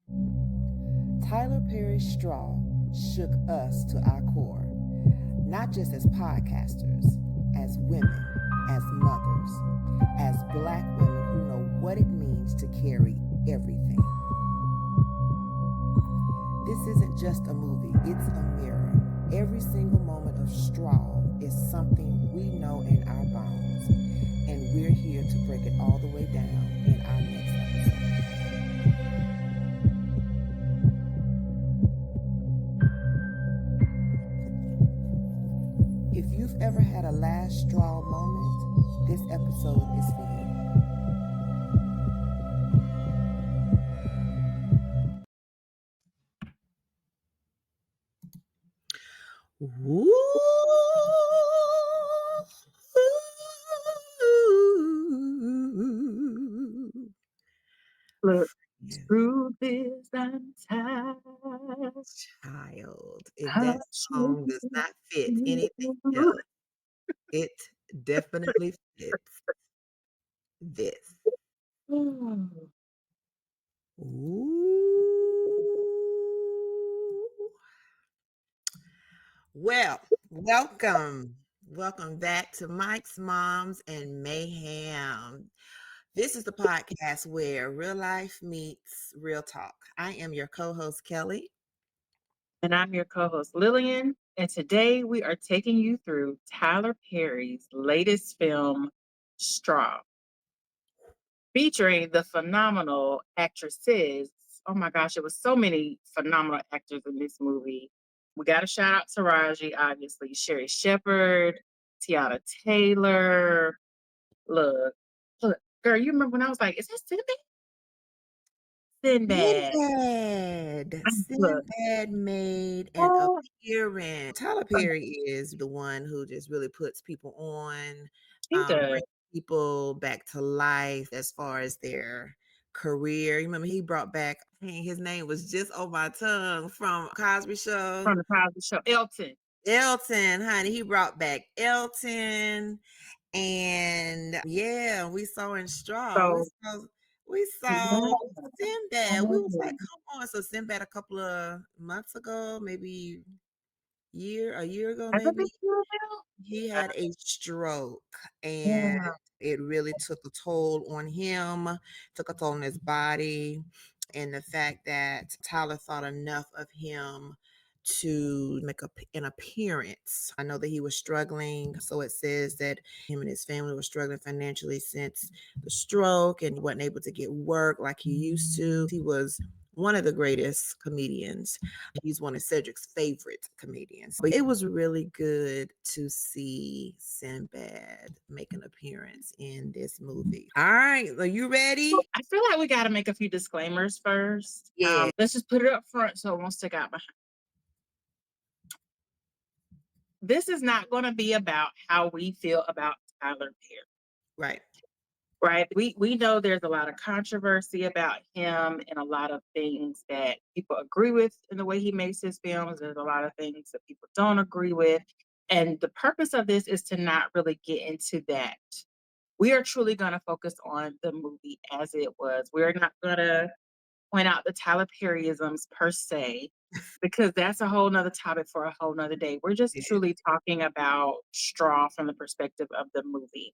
Tyler Perry's Straw shook us to our core, not just as podcasters, as women, as mothers, as Black women who know what it means to carry everything. This isn't just a movie, it's a mirror. Every single moment of Straw is something we know in our bones, and we're here to break it all the way down in our next episode. If you've ever had a last straw moment, this episode is for you. Woo! Look, truth is I'm tired. Child, if that song does not fit anything else, it definitely fits this. Ooh. Well, welcome back to Mike's Moms and Mayhem. This is the podcast where real life meets real talk. I am your co-host, Kelly. And I'm your co-host, Lillian. And today we are taking you through Tyler Perry's latest film, Straw, featuring the phenomenal actresses. Oh my gosh, it was so many phenomenal actors in this movie. We got to shout out Taraji, obviously, Sherri Shepherd, Teyana Taylor. Look, girl, you remember when I was like, is that Sinbad? Sinbad made an appearance. Tyler Perry is the one who just really puts people on, brings people back to life as far as their career. You remember he brought back, his name was just on my tongue from Cosby Show. From the Cosby Show, Elton, honey. He brought back Elton. And yeah, we saw in Straw. We saw Sinbad. We was like, come on. So Sinbad a couple of months ago, maybe a year ago, maybe. He had a stroke and it really took a toll on him, took a toll on his body. And the fact that Tyler thought enough of him to make an appearance. I know that he was struggling. So it says that him and his family were struggling financially since the stroke and wasn't able to get work like he used to. He was one of the greatest comedians. He's one of Cedric's favorite comedians. But it was really good to see Sinbad make an appearance in this movie. All right, are you ready? I feel like we got to make a few disclaimers first. Yeah. Let's just put it up front so it won't stick out behind. This is not going to be about how we feel about Tyler Perry. Right. We know there's a lot of controversy about him and a lot of things that people agree with in the way he makes his films. There's a lot of things that people don't agree with. And the purpose of this is to not really get into that. We are truly going to focus on the movie as it was. We're not going to point out the Tyler Perryisms per se, because that's a whole nother topic for a whole nother day. We're just truly talking about Straw from the perspective of the movie.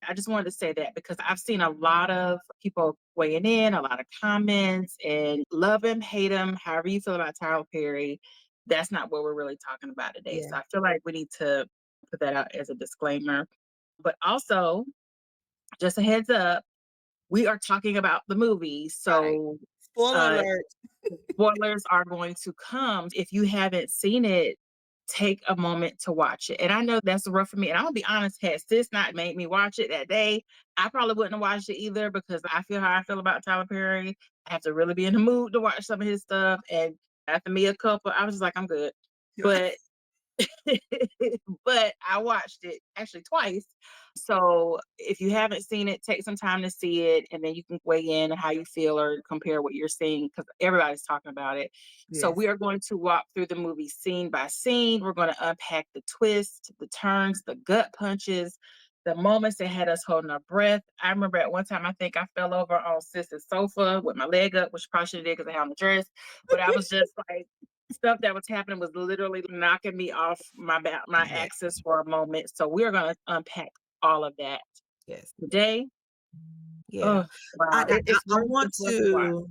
I just wanted to say that because I've seen a lot of people weighing in, a lot of comments, and love him, hate him, however you feel about Tyler Perry. That's not what we're really talking about today. So I feel like we need to put that out as a disclaimer. But also, just a heads up, we are talking about the movie. So spoiler alert. Spoilers are going to come. If you haven't seen it, take a moment to watch it. And I know that's rough for me. And I'm gonna be honest, had sis not made me watch it that day, I probably wouldn't have watched it either, because I feel how I feel about Tyler Perry. I have to really be in the mood to watch some of his stuff. And after me a couple, I was just like, I'm good. But but I watched it actually twice. So if you haven't seen it, take some time to see it, and then you can weigh in how you feel or compare what you're seeing, because everybody's talking about it. Yes. So we are going to walk through the movie scene by scene. We're going to unpack the twists, the turns, the gut punches, the moments that had us holding our breath. I remember at one time, I think I fell over on Sis's sofa with my leg up, which probably should have did because I had on the dress. But I was just like, stuff that was happening was literally knocking me off my axis for a moment. So we're going to unpack all of that today. Yeah. Oh, wow. I want it's worth to,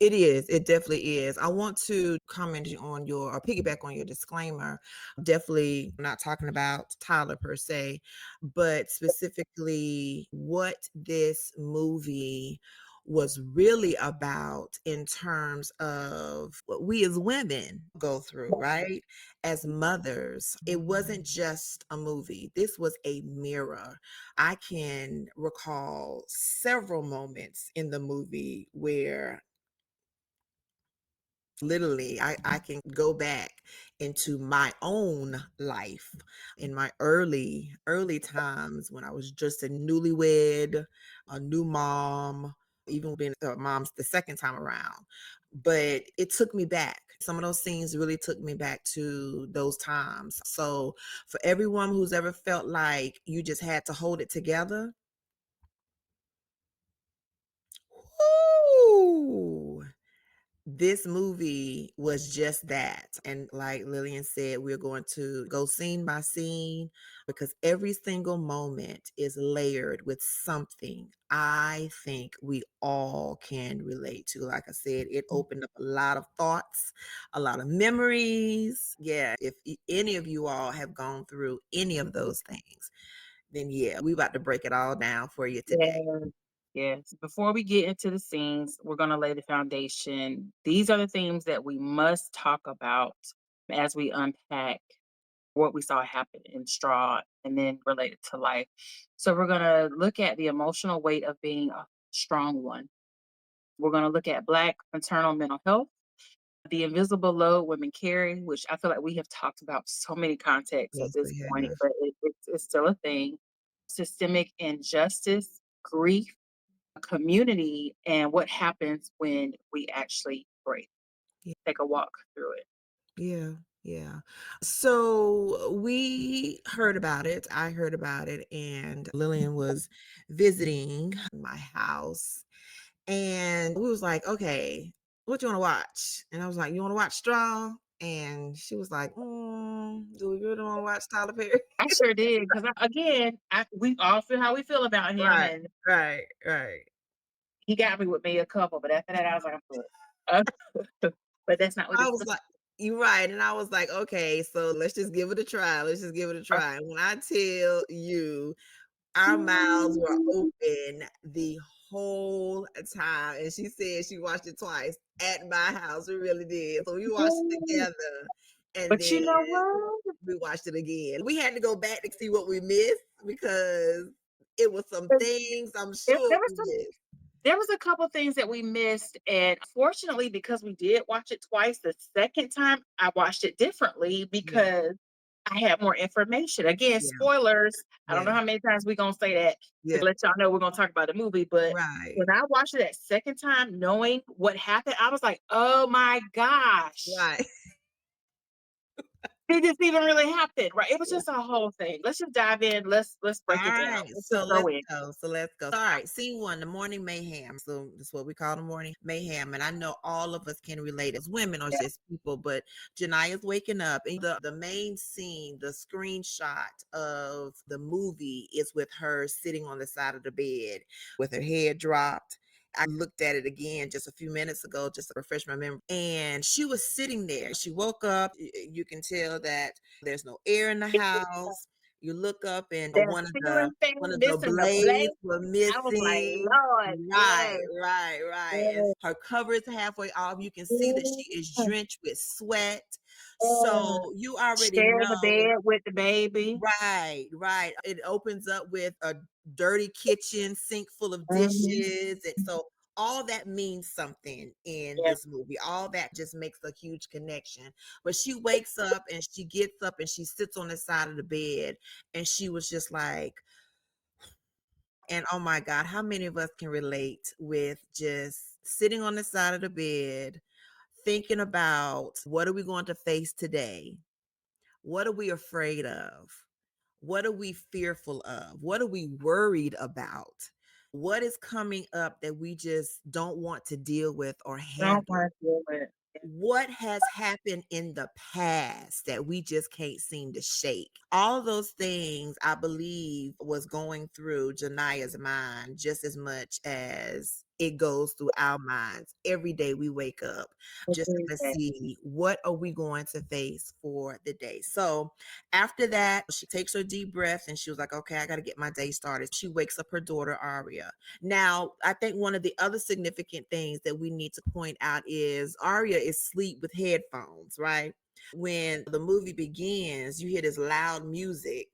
it is, it definitely is. I want to comment on or piggyback on your disclaimer. Definitely not talking about Tyler per se, but specifically what this movie was really about in terms of what we as women go through, right? As mothers, it wasn't just a movie. This was a mirror. I can recall several moments in the movie where literally I can go back into my own life in my early times when I was just a newlywed, a new mom, even being a mom the second time around. But it took me back. Some of those scenes really took me back to those times. So for everyone who's ever felt like you just had to hold it together, whoo, this movie was just that. And like Lillian said, we're going to go scene by scene because every single moment is layered with something I think we all can relate to. Like I said, it opened up a lot of thoughts, a lot of memories. Yeah, if any of you all have gone through any of those things, then yeah, we about to break it all down for you today. Yes. Before we get into the scenes, we're going to lay the foundation. These are the themes that we must talk about as we unpack what we saw happen in Straw and then relate it to life. So, we're going to look at the emotional weight of being a strong one. We're going to look at Black maternal mental health, the invisible load women carry, which I feel like we have talked about so many contexts at Yes, this we point, have. but it's still a thing. Systemic injustice, grief, community, and what happens when we actually break. Yeah. Take a walk through it. Yeah. Yeah. So we heard about it. I heard about it, and Lillian was visiting my house, and we was like, okay, what you want to watch? And I was like, you want to watch Straw? And she was like, do we really want to watch Tyler Perry? I sure did because again, we all feel how we feel about him, Right, and right. he got me with me a couple, but after that, I was like, I'm good. But that's not what I it's. was like, you're right. And I was like, okay, so let's just give it a try. Let's just give it a try. And when I tell you, our mouths were open the whole time. And she said she watched it twice at my house. We really did. So we watched it together. And But then you know what? we watched it again. We had to go back to see what we missed because it was some things I'm sure There was we some. missed. There was a couple things that we missed, and fortunately, because we did watch it twice, the second time I watched it differently because I had more information. Again, Yeah. spoilers. I don't know Yeah. how many times we're gonna say that Yeah. to let y'all know we're gonna talk about the movie. But Right. when I watched it that second time, knowing what happened, I was like, "Oh my gosh, Right. did this even really happen?" Right? It was just a whole thing. Let's just dive in. Let's All break it down. right, Let's so just go let's in. go. So let's go. All right, scene one, the morning mayhem. So that's what we call the morning mayhem. And I know all of us can relate as women or just people, but Janiyah's waking up. And the main scene, the screenshot of the movie is with her sitting on the side of the bed with her head dropped. I looked at it again just a few minutes ago, just to refresh my memory. And she was sitting there. She woke up. You can tell that there's no air in the house. You look up and That one ceiling fan of the missing the blades blade. were I was like, missing. Lord, Right, yes. right. And Yes, her cover is halfway off. You can see that she is yes, drenched with sweat. yes. So you already Sharing the know. bed with the baby. Right. It opens up with a dirty kitchen sink full of Mhm. dishes. And so all that means something in Yeah. this movie. All that just makes a huge connection. But she wakes up and she gets up and she sits on the side of the bed and she was just like, and oh my God, how many of us can relate with just sitting on the side of the bed, thinking about what are we going to face today? What are we afraid of? What are we fearful of? What are we worried about? What is coming up that we just don't want to deal with or handle? Don't want to deal with it. What has happened in the past that we just can't seem to shake? All those things, I believe, was going through Janiyah's mind just as much as it goes through our minds every day we wake up, just to see what are we going to face for the day. So after that, she takes her deep breath and she was like, okay, I got to get my day started. She wakes up her daughter, Aria. Now, I think one of the other significant things that we need to point out is Aria is asleep with headphones, right? When the movie begins, you hear this loud music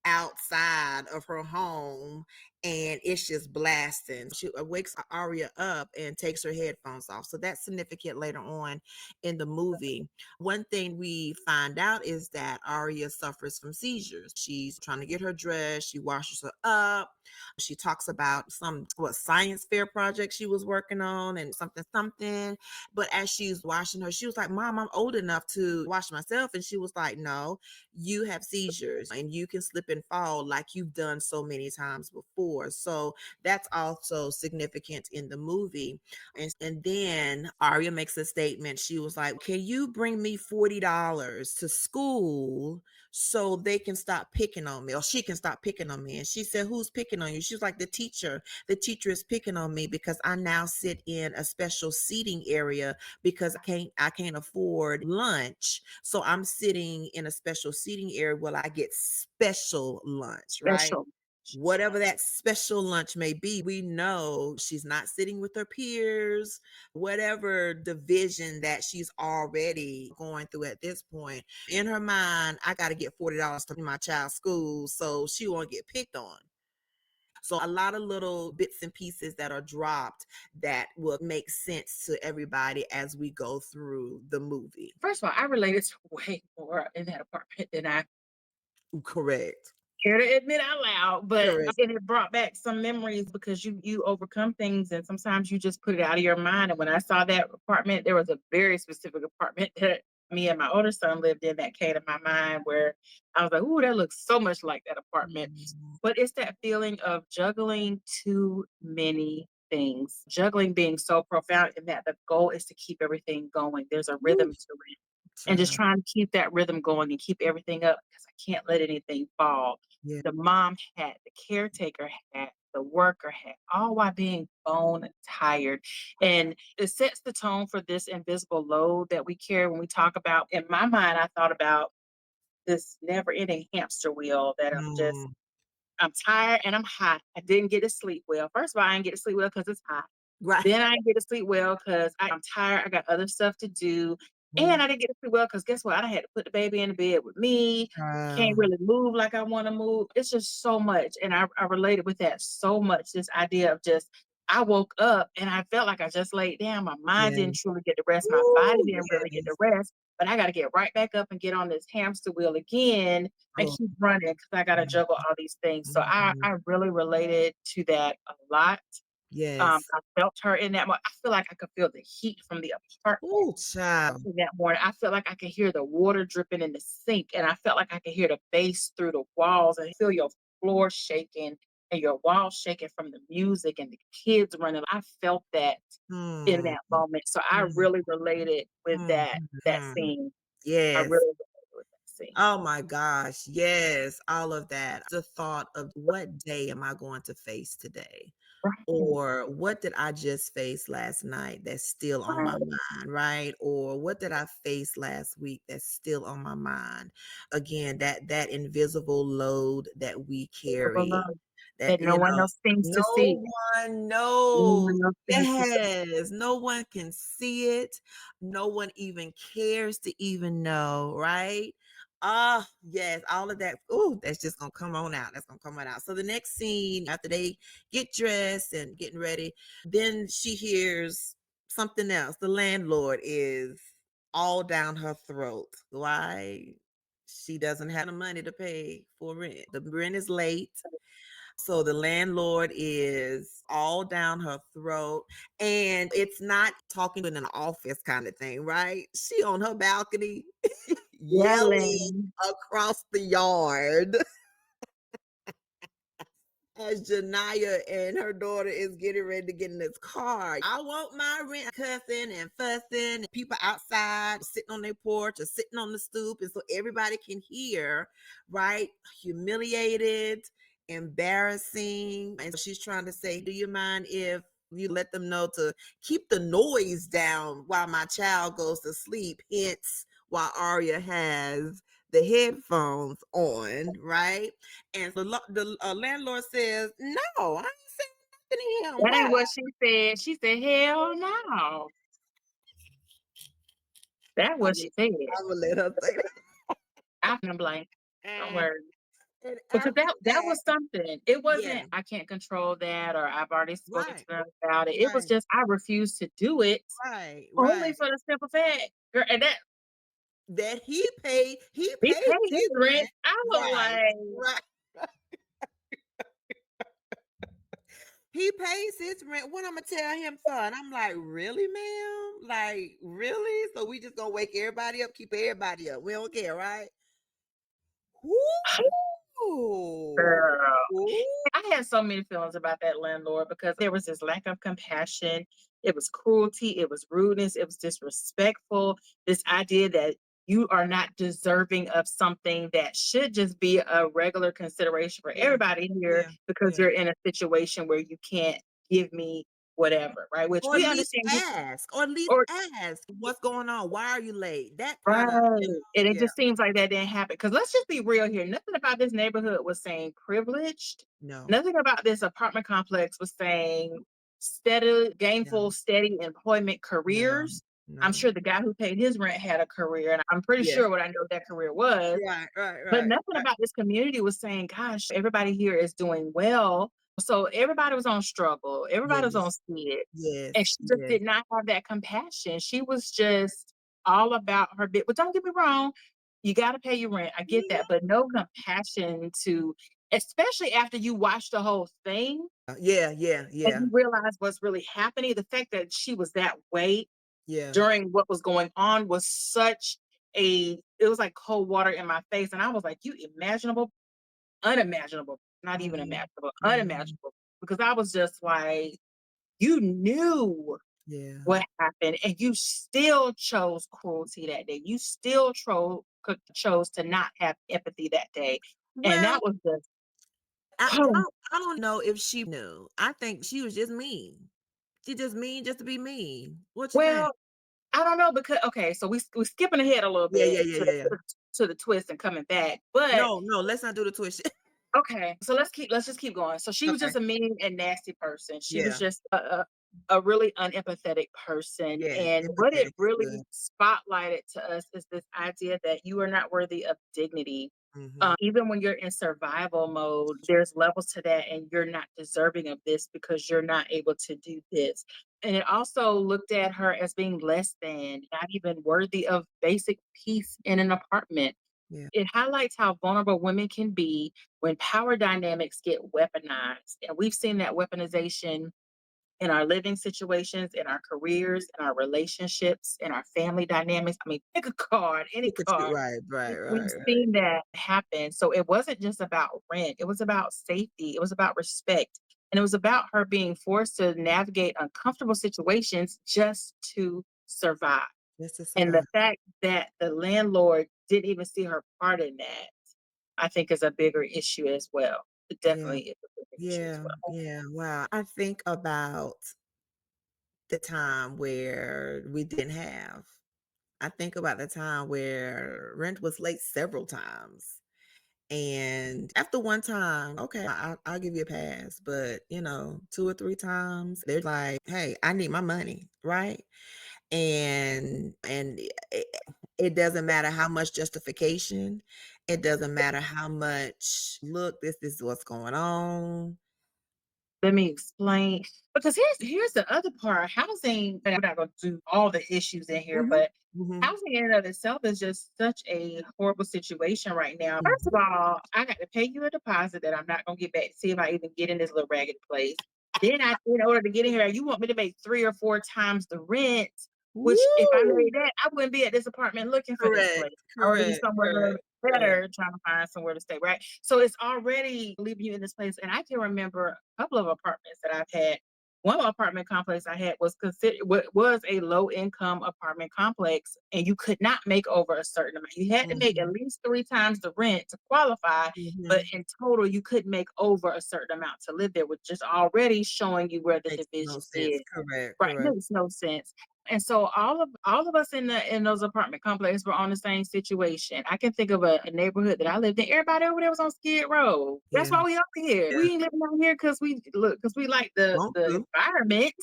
outside of her home and it's just blasting. She wakes Aria up and takes her headphones off. So that's significant later on in the movie. One thing we find out is that Aria suffers from seizures. She's trying to get her dressed. She washes her up. She talks about some science fair project she was working on and something. But as she's washing her, she was like, Mom, I'm old enough to wash myself. And she was like, no, you have seizures and you can slip and fall like you've done so many times before. So that's also significant in the movie. And then Aria makes a statement. She was like, can you bring me $40 to school so they can stop picking on me, or she can stop picking on me? And she said, who's picking on you? She was like, the teacher. The teacher is picking on me because I now sit in a special seating area because I can't afford lunch. So I'm sitting in a special seating area where I get special lunch, right? Special. Whatever that special lunch may be, we know she's not sitting with her peers, whatever division that she's already going through at this point. In her mind, I got to get $40 to my child's school so she won't get picked on. So a lot of little bits and pieces that are dropped that will make sense to everybody as we go through the movie. First of all, I related to way more in that apartment than I Correct. care to admit out loud, but Correct. it brought back some memories because you overcome things and sometimes you just put it out of your mind. And when I saw that apartment, there was a very specific apartment that me and my older son lived in that came to my mind where I was like, ooh, that looks so much like that apartment. But it's that feeling of juggling too many things, juggling being so profound in that the goal is to keep everything going. There's a rhythm to it. And just trying to keep that rhythm going and keep everything up because I can't let anything fall. Yeah. The mom hat, the caretaker hat, the worker hat, all while being bone tired. And it sets the tone for this invisible load that we carry when we talk about. In my mind, I thought about this never ending hamster wheel that I'm tired and I'm hot. I didn't get to sleep well. First of all, I didn't get to sleep well because it's hot. Right. Then I didn't get to sleep well because I'm tired. I got other stuff to do. And I didn't get to sleep well because guess what? I had to put the baby in the bed with me. Can't really move like I want to move. It's just so much. And I related with that so much. This idea of just, I woke up and I felt like I just laid down. My mind didn't truly get to rest. My body didn't really get to rest. But I got to get right back up and get on this hamster wheel again and keep running because I got to juggle all these things. So I really related to that a lot. I felt her in that moment. I feel like I could feel the heat from the apartment. Oh, child. In that morning. I felt like I could hear the water dripping in the sink, and I felt like I could hear the bass through the walls and feel your floor shaking and your walls shaking from the music and the kids running. I felt that in that moment. So I really related with that scene. I Yes. really related with that scene. Oh my gosh. Yes. All of that. The thought of what day am I going to face today? Right. Or what did I just face last night that's still on my mind, right? Or what did I face last week that's still on my mind? Again, that invisible load that we carry. That no one else seems to see. one knows. Yes, no one can see it. No one even cares to even know, right? Yes, all of that. Oh, that's just gonna come on out. That's gonna come on out. So the next scene, after they get dressed and getting ready, then she hears something else. The landlord is all down her throat. Why? She doesn't have the money to pay for rent. The rent is late. So the landlord is all down her throat, and it's not talking in an office kind of thing, right? She on her balcony yelling across the yard. as Janiyah and her daughter is getting ready to get in this car. I want my rent, cussing and fussing, and people outside sitting on their porch or sitting on the stoop, and so everybody can hear, right? Humiliated, embarrassing. And so she's trying to say, do you mind if you let them know to keep the noise down while my child goes to sleep? Hence, while Aria has the headphones on, right? And the landlord says, "No, I ain't saying nothing to him." That ain't what she said. She said, "Hell no." That's what she said. I'm gonna let her say that. I'm blank. Don't worry. And Because that was something. It wasn't, yeah, I can't control that, or I've already spoken to right, them about it. It was right, just, I refused to do it right, only right. for the simple fact, girl, and that That he paid he paid his his rent. rent. I was Right, like, right. He pays his rent. What I'm gonna tell him for? And I'm like, really, ma'am? Like, really? So we just gonna wake everybody up, keep everybody up. We don't care, right? Ooh. girl. Ooh. I had so many feelings about that landlord because there was this lack of compassion. It was cruelty. It was rudeness. It was disrespectful. This idea that you are not deserving of something that should just be a regular consideration for Yeah, everybody here because yeah. you're in a situation where you can't give me whatever, right? Which Or at we least understand. ask. Or at least Or ask what's going on. Why are you late? That kind of, right. And it yeah. just seems like that didn't happen. Because let's just be real here. Nothing about this neighborhood was saying privileged. No. Nothing about this apartment complex was saying steady, gainful, steady employment careers. I'm No. sure the guy who paid his rent had a career, and I'm pretty Yes. sure what I know that career was. But nothing about this community was saying, gosh, everybody here is doing well. So everybody was on struggle. Everybody was on Yes. skid. Yes. And she just did not have that compassion. She was just all about her bit. But don't get me wrong, you got to pay your rent. I get that. But no compassion to, especially after you watch the whole thing. Yeah. And you realize what's really happening. The fact that she was that way during what was going on was such it was like cold water in my face. And I was like, you unimaginable, not even imaginable, unimaginable. Because I was just like, you knew what happened and you still chose cruelty that day. You still chose to not have empathy that day. And Well, that was just, I don't know if she knew. I think she was just mean. She just mean just to be mean. What you think? well, I don't know because okay, so we're skipping ahead a little bit Yeah. to the twist and coming back. But No, let's not do the twist. okay, so let's just keep going. So she was Okay. just a mean and nasty person. She was Yeah. just a really unempathetic person. Yes. And what it Empathetic is really good. spotlighted to us is this idea that you are not worthy of dignity. Even when you're in survival mode, there's levels to that, and you're not deserving of this because you're not able to do this. And it also looked at her as being less than, not even worthy of basic peace in an apartment. Yeah. It highlights how vulnerable women can be when power dynamics get weaponized. And we've seen that weaponization in our living situations, in our careers, in our relationships, in our family dynamics. I mean, pick a card, any card. We've Right. seen that happen. So it wasn't just about rent, it was about safety, it was about respect. And it was about her being forced to navigate uncomfortable situations just to survive. Just to And the survive. fact that the landlord didn't even see her part in that, I think is a bigger issue as well. It Yeah. definitely is a bigger issue as well. Yeah. Wow. I think about the time where we didn't have. I think about the time where rent was late several times. And after one time, okay, I'll give you a pass. But, two or three times, they're like, hey, I need my money. Right. And it doesn't matter how much justification. It doesn't matter how much, look, this is what's going on. Let me explain. Because here's the other part. Housing, and we're not going to do all the issues in here, but housing in and of itself is just such a horrible situation right now. First of all, I got to pay you a deposit that I'm not going to get back to see if I even get in this little ragged place. Then in order to get in here, you want me to make 3 or 4 times the rent, which if I made that, I wouldn't be at this apartment looking for this place. I would be somewhere better, trying to find somewhere to stay, right? So it's already leaving you in this place. And I can remember a couple of apartments that I've had. One apartment complex I had was a low income apartment complex, and you could not make over a certain amount. You had to make at least 3 times the rent to qualify, but in total, you couldn't make over a certain amount to live there, which is already showing you where the division is. Correct. Right, makes no sense. And so all of us in those apartment complexes were on the same situation. I can think of a neighborhood that I lived in. Everybody over there was on Skid Row. That's why we up here. We ain't living out here because we like the environment.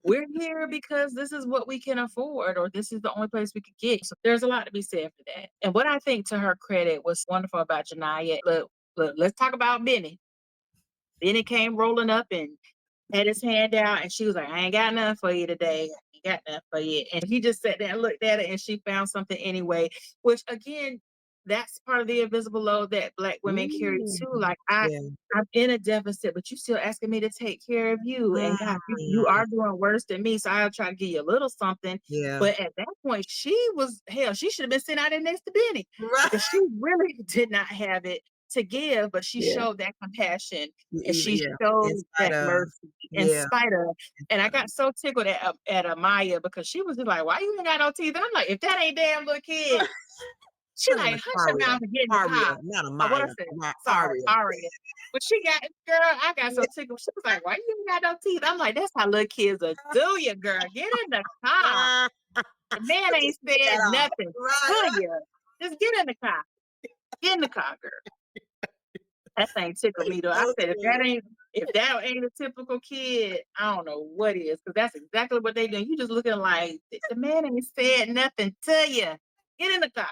We're here because this is what we can afford, or this is the only place we could get. So there's a lot to be said for that. And what I think, to her credit, was wonderful about Janiyah. Look, let's talk about Benny. Benny came rolling up and had his hand out, and she was like, I ain't got nothing for you today. I ain't got nothing for you. And he just sat there and looked at it, and she found something anyway, which, again, that's part of the invisible load that Black women carry too. Like, I'm in a deficit, but you still asking me to take care of you. And God, you are doing worse than me. So I'll try to give you a little something. But at that point, she should have been sitting out there next to Benny. Because she really did not have it to give, but she showed that compassion, and she showed that mercy in spite of. And I got so tickled at Maya, because she was just like, why you ain't got no teeth? And I'm like, if that ain't damn little kid, she like, hush your mouth and get in the car. Not a Maya. Sorry, Aria. But I got so tickled. She was like, why you ain't got no teeth? I'm like, that's how little kids will do you, girl. Get in the car. The man ain't said nothing to you. Just get in the car. Get in the car, girl. That thing tickled me though. I said, if that ain't a typical kid, I don't know what is, because that's exactly what they do. You just looking like, the man ain't said nothing to you. Get in the car.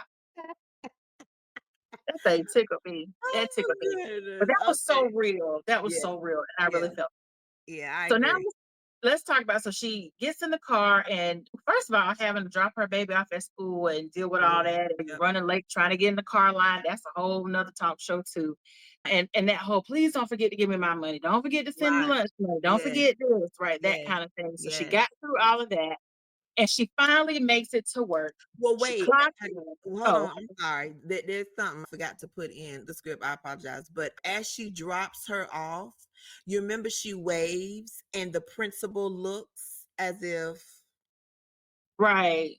That thing tickled me. That tickled me. But that was so real. That was so real. And I really felt it. Yeah, I so agree. Now let's talk about, so she gets in the car, and first of all, having to drop her baby off at school and deal with all that, and running late, trying to get in the car line, that's a whole nother talk show too. And that whole, please don't forget to give me my money. Don't forget to send me lunch money. Don't forget this, right? That kind of thing. So she got through all of that, and she finally makes it to work. Well, wait, hold on. I'm sorry. There's something I forgot to put in the script. I apologize. But as she drops her off, you remember she waves, and the principal looks as if, right,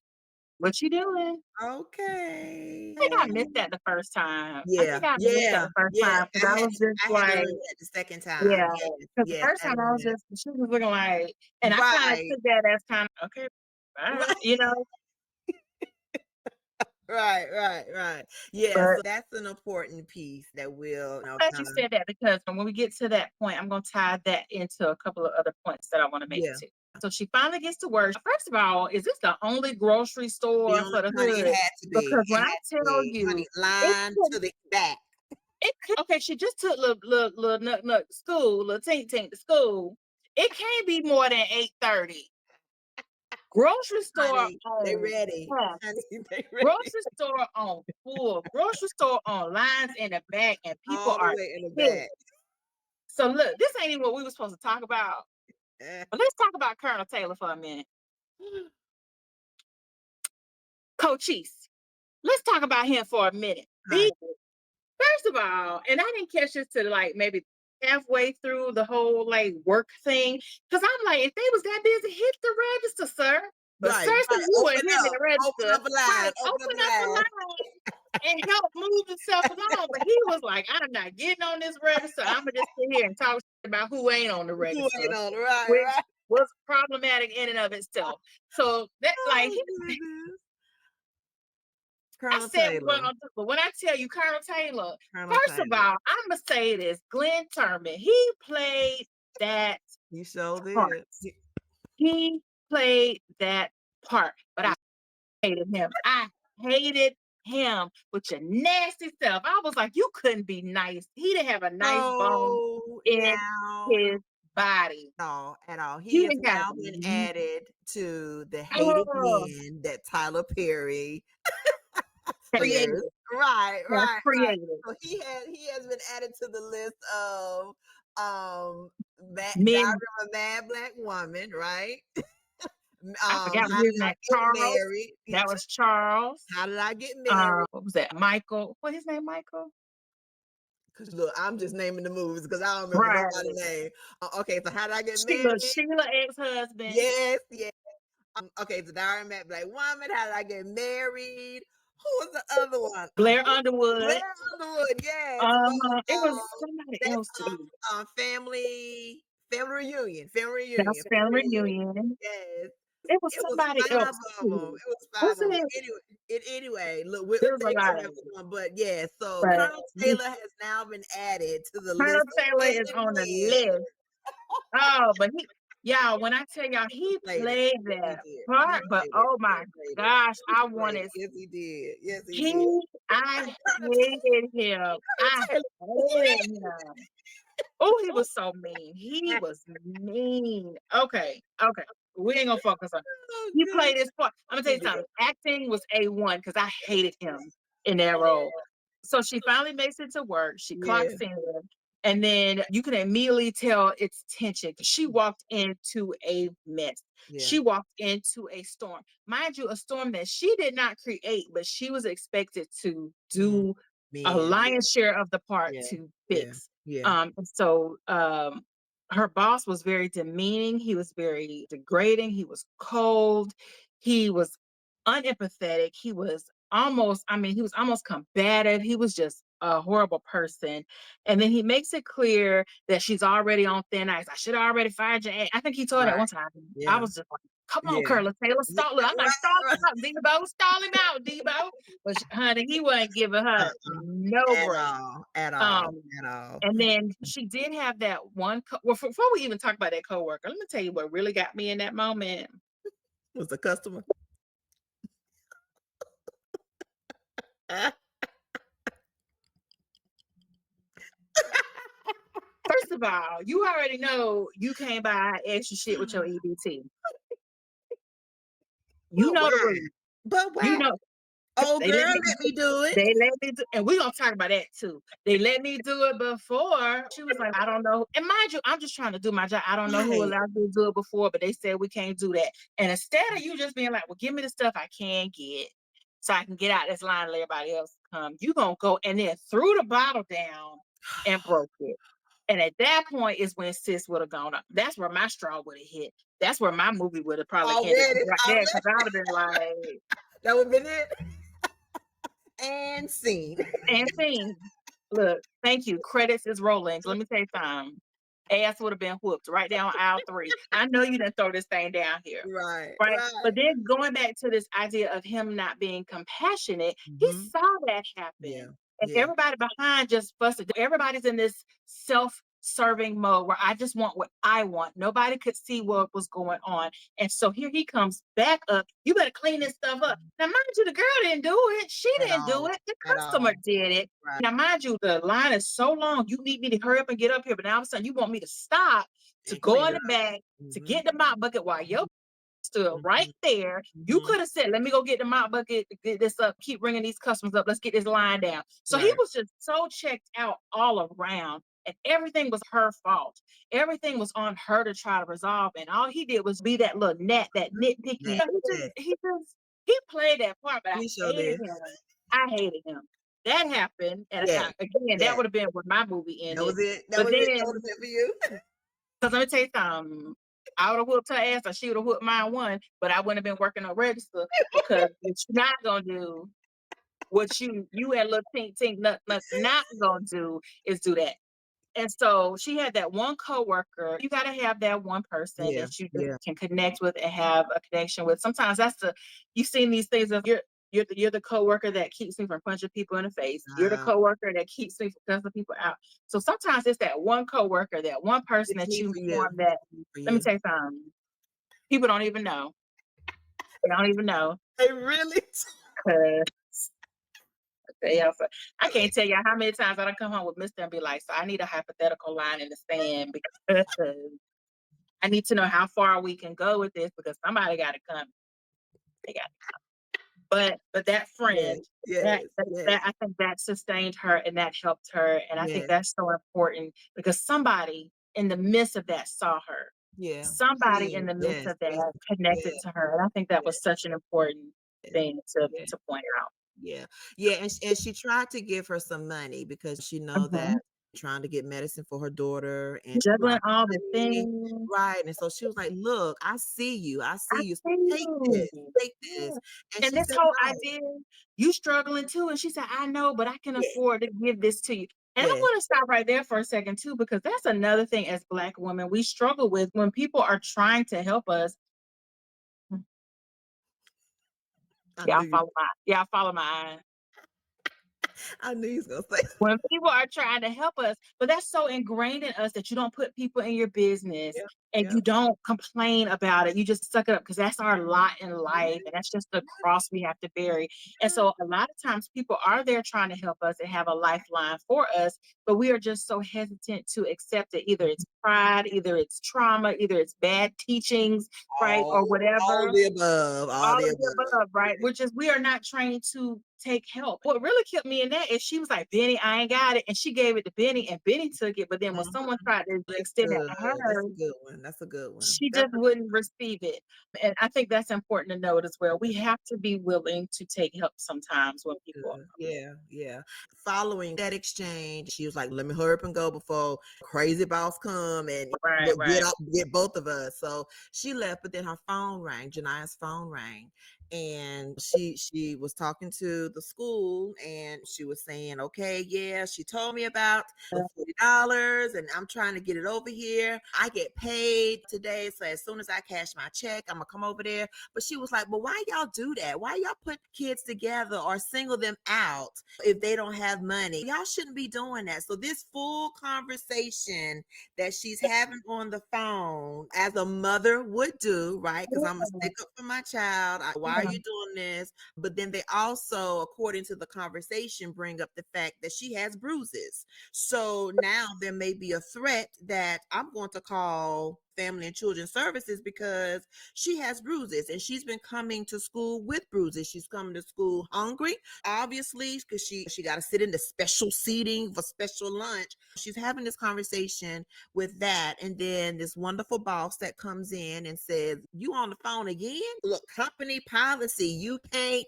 what you doing? Okay. I think I missed that the first time. Yeah. I think I missed that the first time, because I was just like, the second time. Yeah, because the first time I was just, she was looking like, and I kind of took that as kind of, okay, you know. Right. Yeah, so that's an important piece that will. I'm glad you said that, because when we get to that point, I'm going to tie that into a couple of other points that I want to make too. So she finally gets to work. First of all, is this the only grocery store for the hood? It had to be. Because when I tell you, line to the back. Okay, she just took little nut to school, little tink to school. It can't be more than 8:30. Grocery store on, they ready. Grocery store on full. Grocery store on lines in the back, and people are in the back. So look, this ain't even what we were supposed to talk about. But let's talk about Colonel Taylor for a minute. Cochise. Let's talk about him for a minute. First of all, and I didn't catch this till like maybe halfway through the whole like work thing, because I'm like, if they was that busy, hit the register, sir. But sir, you weren't hitting the register. Open up a line and help move himself along. But he was like, I'm not getting on this register. I'm gonna just sit here and talk about who ain't on the register. Who ain't on, right? Which was problematic in and of itself. So that I said, but when I tell you Colonel Taylor, first of all, I'm going to say this. Glenn Turman, he played that You showed part. it. He played that part, but I hated him. I hated him with your nasty self. I was like, you couldn't be nice. He didn't have a nice bone in his body. No, at all. He has now been added to the hated men that Tyler Perry created. Right. Created. So he has been added to the list of Diary of a Mad Black Woman, right? I forgot his name. Charles. That was Charles. How Did I Get Married? What was that? Michael. What his name? Michael. Because look, I'm just naming the movies because I don't remember nobody's name. Okay, so How Did I Get Married? Sheila ex-husband. Yes. Okay, so Diary Met Black Woman. How Did I Get Married? Who was the other one? Blair Underwood. Yes. It was somebody else too. Family Reunion. That's Family Reunion. Yes. It was somebody else too. It was 5 of them. Anyway, look, we'll one, but yeah, so Colonel Taylor has now been added to the list. Colonel Taylor is on the list. Oh, but y'all, when I tell y'all, he played that part, but oh my gosh, I wanted. Yes, he did. Yes, he did. I hated him. I hated him. Oh, he was so mean. He was mean. Okay. We ain't gonna focus on. He played his part. I'm gonna tell you something. Acting was A1 because I hated him in that role. So she finally makes it to work. She clocks in, and then you can immediately tell it's tension. She walked into a mess. She walked into a storm. Mind you, a storm that she did not create, but she was expected to do a lion's share of the part to fix. So her boss was very demeaning. He was very degrading. He was cold. He was unempathetic. He was almost combative. He was just a horrible person. And then he makes it clear that she's already on thin ice. I should have already fired you. I think he told her one time. I was just like, come on, Colonel Taylor, stall. I'm like, stall him out, Debo. Stall him out, Debo. But honey, he wasn't giving her no break. At all. And then she did have that one. Before we even talk about that coworker, let me tell you what really got me in that moment. Was the customer. First of all, you already know you can't buy extra shit with your EBT. You know the rules. But why? You know. Oh, girl, let me do it. They let me do, and we're gonna talk about that too. They let me do it before. She was like, I don't know. And mind you, I'm just trying to do my job. I don't know who allowed me to do it before, but they said we can't do that. And instead of you just being like, well, give me the stuff I can get so I can get out this line and let everybody else come, you gonna go and then threw the bottle down and broke it. And at that point is when sis would have gone up. That's where my straw would have hit. That's where my movie would have probably hit right there, because I would have been like, that would have been it. And scene. Look, thank you. Credits is rolling. Let me tell you something. Ass would have been whooped right down aisle 3. I know you didn't throw this thing down here. Right. But then going back to this idea of him not being compassionate, he saw that happen. And everybody behind just busted. Everybody's in this self-serving mode where I just want what I want. Nobody could see what was going on. And so here he comes back up. You better clean this stuff up. Now, mind you, the girl didn't do it. She didn't do it. The customer did it. Right. Now, mind you, the line is so long. You need me to hurry up and get up here. But now all of a sudden you want me to stop to go in the back to get the mop bucket while your stood right there. You could have said, let me go get the mop bucket, get this up, keep bringing these customers up. Let's get this line down. So he was just so checked out all around. And everything was her fault. Everything was on her to try to resolve. And all he did was be that little that nitpicky. He played that part, but I hated him. That happened. And that would have been where my movie ended. That was it. That would have been for you. Because let me tell you something. I would have whooped her ass, or she would have whooped mine one, but I wouldn't have been working on register, because what you're not gonna do, what you and little tink not gonna do is do that. And so she had that one coworker. You got to have that one person that you can connect with and have a connection with. Sometimes you've seen these things of you're the coworker that keeps me from punching people in the face. You're the coworker that keeps me from cussing people out. So sometimes it's that one coworker, that one person that you form that. Let me tell you something. People don't even know. They don't even know. They really do. I can't tell you how many times I don't come home with Mr. and be like, so I need a hypothetical line in the sand, because I need to know how far we can go with this, because somebody got to come. They got to come. But that friend, that I think that sustained her and that helped her. And I think that's so important, because somebody in the midst of that saw her. somebody in the midst of that connected to her. And I think that was such an important thing to point out. And she tried to give her some money because she know that trying to get medicine for her daughter and juggling all the things. Right. And so she was like, look, I see you. So take this. And And she this said, whole no. idea, you struggling too. And she said, I know, but I can afford to give this to you. And I want to stop right there for a second too, because that's another thing as Black women we struggle with when people are trying to help us. Y'all follow my eye. I knew he was gonna say when people are trying to help us, but that's so ingrained in us that you don't put people in your business and you don't complain about it. You just suck it up because that's our lot in life. And that's just the cross we have to bear. And so a lot of times people are there trying to help us and have a lifeline for us, but we are just so hesitant to accept it. Either it's pride, either it's trauma, either it's bad teachings, right? Or whatever. All the above. All of the above, right? Which is we are not trained to take help. What really kept me in that is she was like, Benny, I ain't got it. And she gave it to Benny and Benny took it. But then when someone tried to extend it to her, that's a good one. She just wouldn't receive it. And I think that's important to note as well. We have to be willing to take help sometimes when people Following that exchange, she was like, let me hurry up and go before crazy boss come and get both of us. So she left, but then her phone rang, Janiyah's phone rang. And she was talking to the school and she was saying, okay, she told me about the $40 and I'm trying to get it over here. I get paid today. So as soon as I cash my check, I'm gonna come over there. But she was like, but why y'all do that? Why y'all put kids together or single them out if they don't have money? Y'all shouldn't be doing that. So this full conversation that she's having on the phone as a mother would do, right? Because I'm gonna stick up for my child. Why are you doing this? But then they also, according to the conversation, bring up the fact that she has bruises. So now there may be a threat that I'm going to call Family and Children's Services because she has bruises and she's been coming to school with bruises. She's coming to school hungry, obviously, because she got to sit in the special seating for special lunch. She's having this conversation with that. And then this wonderful boss that comes in and says, you on the phone again? Look, company policy, you can't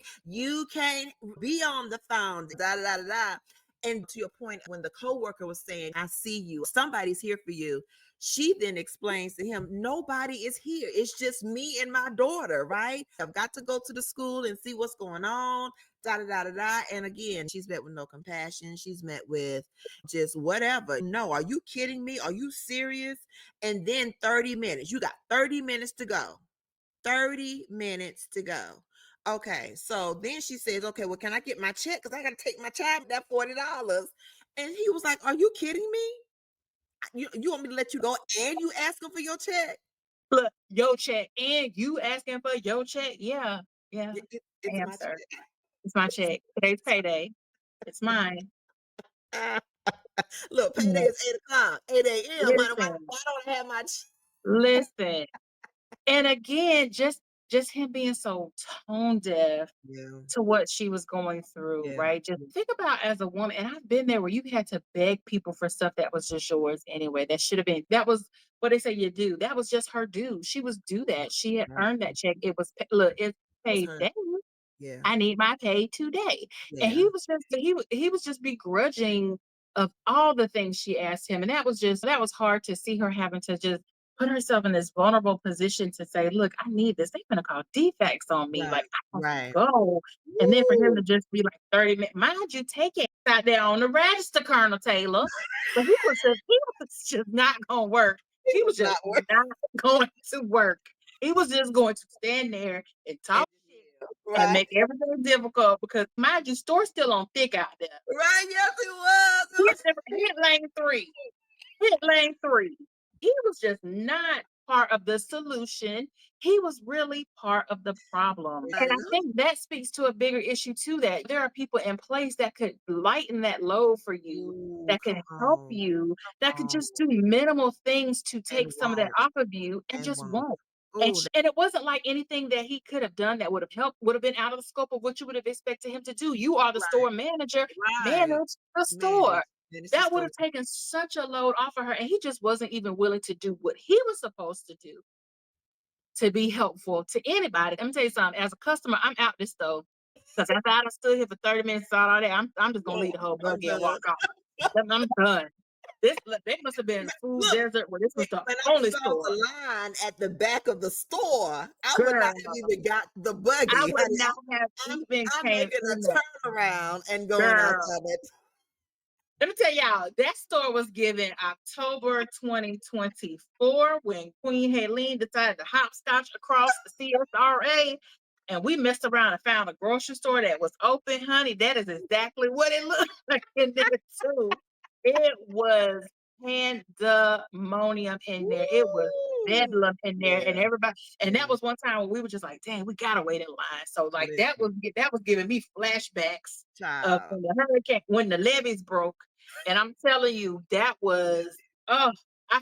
be on the phone, da da da da. And to your point, when the coworker was saying, I see you, somebody's here for you, she then explains to him, nobody is here. It's just me and my daughter, right? I've got to go to the school and see what's going on, da da da da da. And again, she's met with no compassion. She's met with just whatever. No, are you kidding me? Are you serious? And then 30 minutes. You got 30 minutes to go. 30 minutes to go. Okay, so then she says, okay, well, can I get my check? Because I got to take my child that $40. And he was like, are you kidding me? You want me to let you go and you asking for your check? Look, your check and you asking for your check? Yeah. It's my check. It's my check. Today's payday. It's mine. Look, payday is 8 o'clock, 8 a.m. Why don't I have my check? Listen. And again, just him being so tone deaf to what she was going through, right? Just think about as a woman, and I've been there where you had to beg people for stuff that was just yours anyway. That was what they say you do. That was just her due. She was due that. She had earned that check. It was it's paid day. I need my pay today. And he was just begrudging of all the things she asked him. And that was hard to see her having to just put herself in this vulnerable position to say, look, I need this. They're gonna call defects on me. Like I have to go. And then for him to just be like 30 minutes, mind you, take it out there on the register, Colonel Taylor. But he was just not gonna work. He was just not going to work. He was just going to stand there and talk and make everything difficult because, mind you, store's still on thick out there. Right, yes, it was. Hit lane 3. Hit lane 3. He was just not part of the solution. He was really part of the problem. And I think that speaks to a bigger issue too, that there are people in place that could lighten that load for you, that could help you, that could just do minimal things to take some of that off of you and just won't. And it wasn't like anything that he could have done that would have helped, would have been out of the scope of what you would have expected him to do. You are the store manager, manage the store. That would have taken such a load off of her. And he just wasn't even willing to do what he was supposed to do to be helpful to anybody. Let me tell you something. As a customer, I'm out this stove. Because after I stood here for 30 minutes, saw all that, I'm just going to leave the whole buggy and walk off. I'm done. They must have been food desert where this was the only store. The line at the back of the store, I would not have even got the buggy. I would not have even I'm making a turnaround and going out of it. Let me tell y'all, that store was given October 2024 when Queen Helene decided to hopscotch across the CSRA. And we messed around and found a grocery store that was open, honey. That is exactly what it looked like in there, too. It was pandemonium in there. It was bedlam in there, and everybody. And that was one time when we were just like, "Dang, we gotta wait in line." So, like, that was giving me flashbacks of when the hurricane, when the levees broke. And I'm telling you, that was I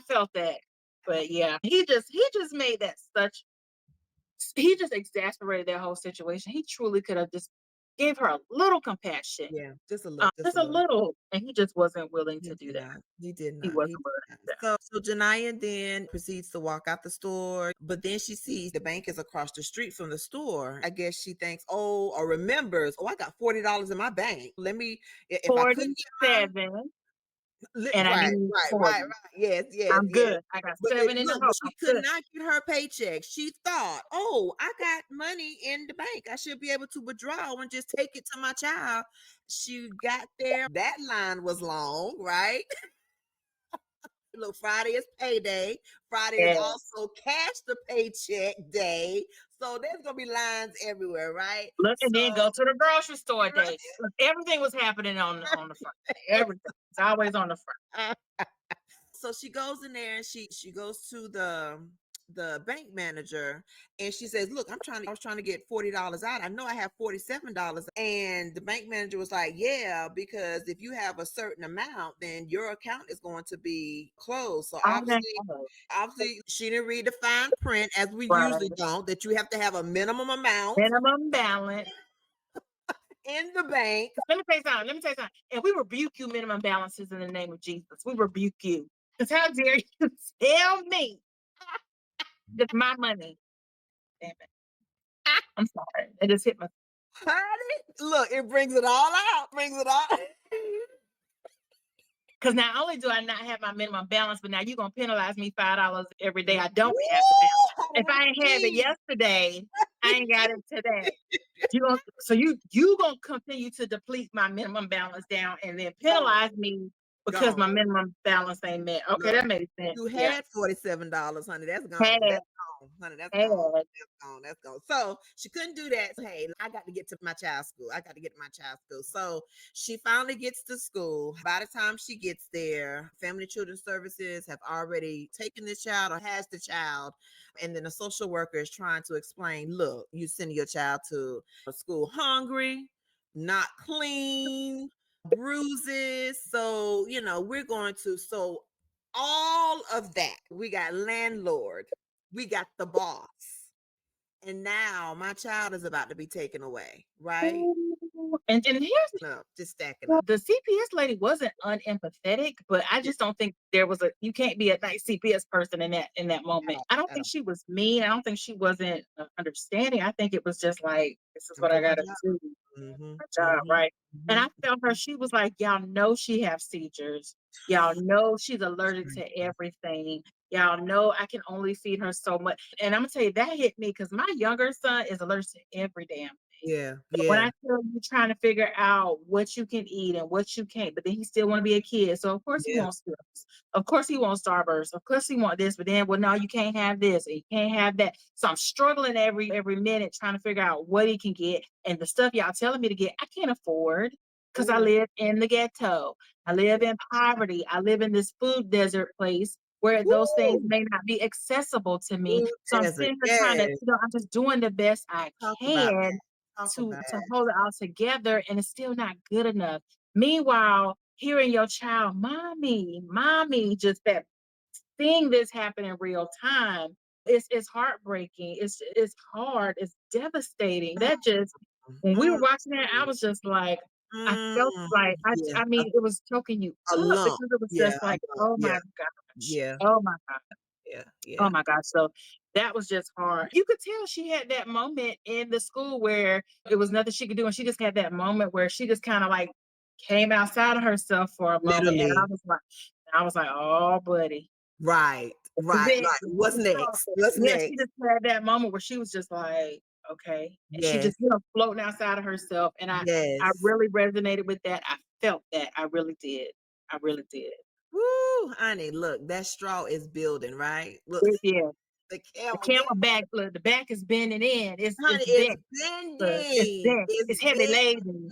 felt that. But yeah, he just made that such. He just exasperated that whole situation. He truly could have just gave her a little compassion. Yeah, just a little. Just a little. And he just wasn't willing to do that. He did not. He wasn't willing to do that. So Janiyah then proceeds to walk out the store, but then she sees the bank is across the street from the store. I guess she thinks, or remembers, I got $40 in my bank. Let me, if 47. And right. Yes. I'm good. I got 7 in the house. She could not get her paycheck. She thought, I got money in the bank. I should be able to withdraw and just take it to my child. She got there. That line was long, right? Look, Friday is payday. Friday is also cash the paycheck day. So there's gonna be lines everywhere, right? Look, and then go to the grocery store day. Everything was happening on the front. Everything. It's always on the front. So she goes in there and she goes to the bank manager and she says, "Look, I was trying to get $40 out. I know I have $47." And the bank manager was like, "Yeah, because if you have a certain amount, then your account is going to be closed." So obviously she didn't read the fine print, as we usually don't, that you have to have a minimum balance in the bank. Let me tell you something. And we rebuke you, minimum balances, in the name of Jesus. We rebuke you. Because how dare you tell me it's my money? Damn it. I'm sorry. It just hit my. Honey, look, it brings it all out. Because not only do I not have my minimum balance, but now you're going to penalize me $5 every day I don't have the balance. If I ain't had it yesterday, I ain't got it today. You going to continue to deplete my minimum balance down and then penalize me because my minimum balance ain't met. Okay, that makes sense. You had $47, honey. That's gone. That's gone, honey. That's gone. That's gone. So she couldn't do that. So, hey, I got to get to my child's school. So she finally gets to school. By the time she gets there, Family and Children's Services have already taken this child or has the child. And then the social worker is trying to explain, look, you send your child to school hungry, not clean, bruises. So, we're going to, all of that. We got landlord, we got the boss, and now my child is about to be taken away, right? And here's just stacking up. The CPS lady wasn't unempathetic, but I just don't think there was you can't be a nice CPS person in that moment. I don't think she was mean. I don't think she wasn't understanding. I think it was just like, this is what I gotta do. My job, right? And I felt her. She was like, y'all know she has seizures. Y'all know she's allergic to everything. Y'all know I can only feed her so much. And I'm gonna tell you, that hit me because my younger son is allergic to every damn thing. Yeah. When I tell you, trying to figure out what you can eat and what you can't, but then he still want to be a kid. So of course he wants Skittles. Of course he wants Starburst. Of course he wants this, but then, well, no, you can't have this and you can't have that. So I'm struggling every minute trying to figure out what he can get. And the stuff y'all telling me to get, I can't afford because I live in the ghetto. I live in poverty. I live in this food desert place where those things may not be accessible to me. So I'm sitting here trying to, I'm just doing the best I can to hold it all together, and it's still not good enough. Meanwhile, hearing your child, mommy, just that seeing this happen in real time, it's heartbreaking. It's hard. It's devastating. That just, when we were watching that, I was just like, I felt like, Yeah. I mean, it was choking you A up lump. because it was Yeah, just a like, lump. oh Yeah. my gosh. Yeah. Oh my god. Yeah. Oh Yeah. my gosh. So that was just hard. You could tell she had that moment in the school where it was nothing she could do. And she just had that moment where she just kind of like came outside of herself for a moment. And Literally. I was like, oh, buddy. Right. Right. Then, Right. What's next? What's yeah, she next? just had that moment where she was just like, okay. And she Yes. just, floating outside of herself. And I Yes. really resonated with that. I felt that. I really did. I really did. Woo, honey, look, that straw is building, right? Look, Yeah. the The camel, yeah, camelback, look, the back is bending in. honey, It's it's bent. Look, it's bending. bent. It's It's heavy laden. bending.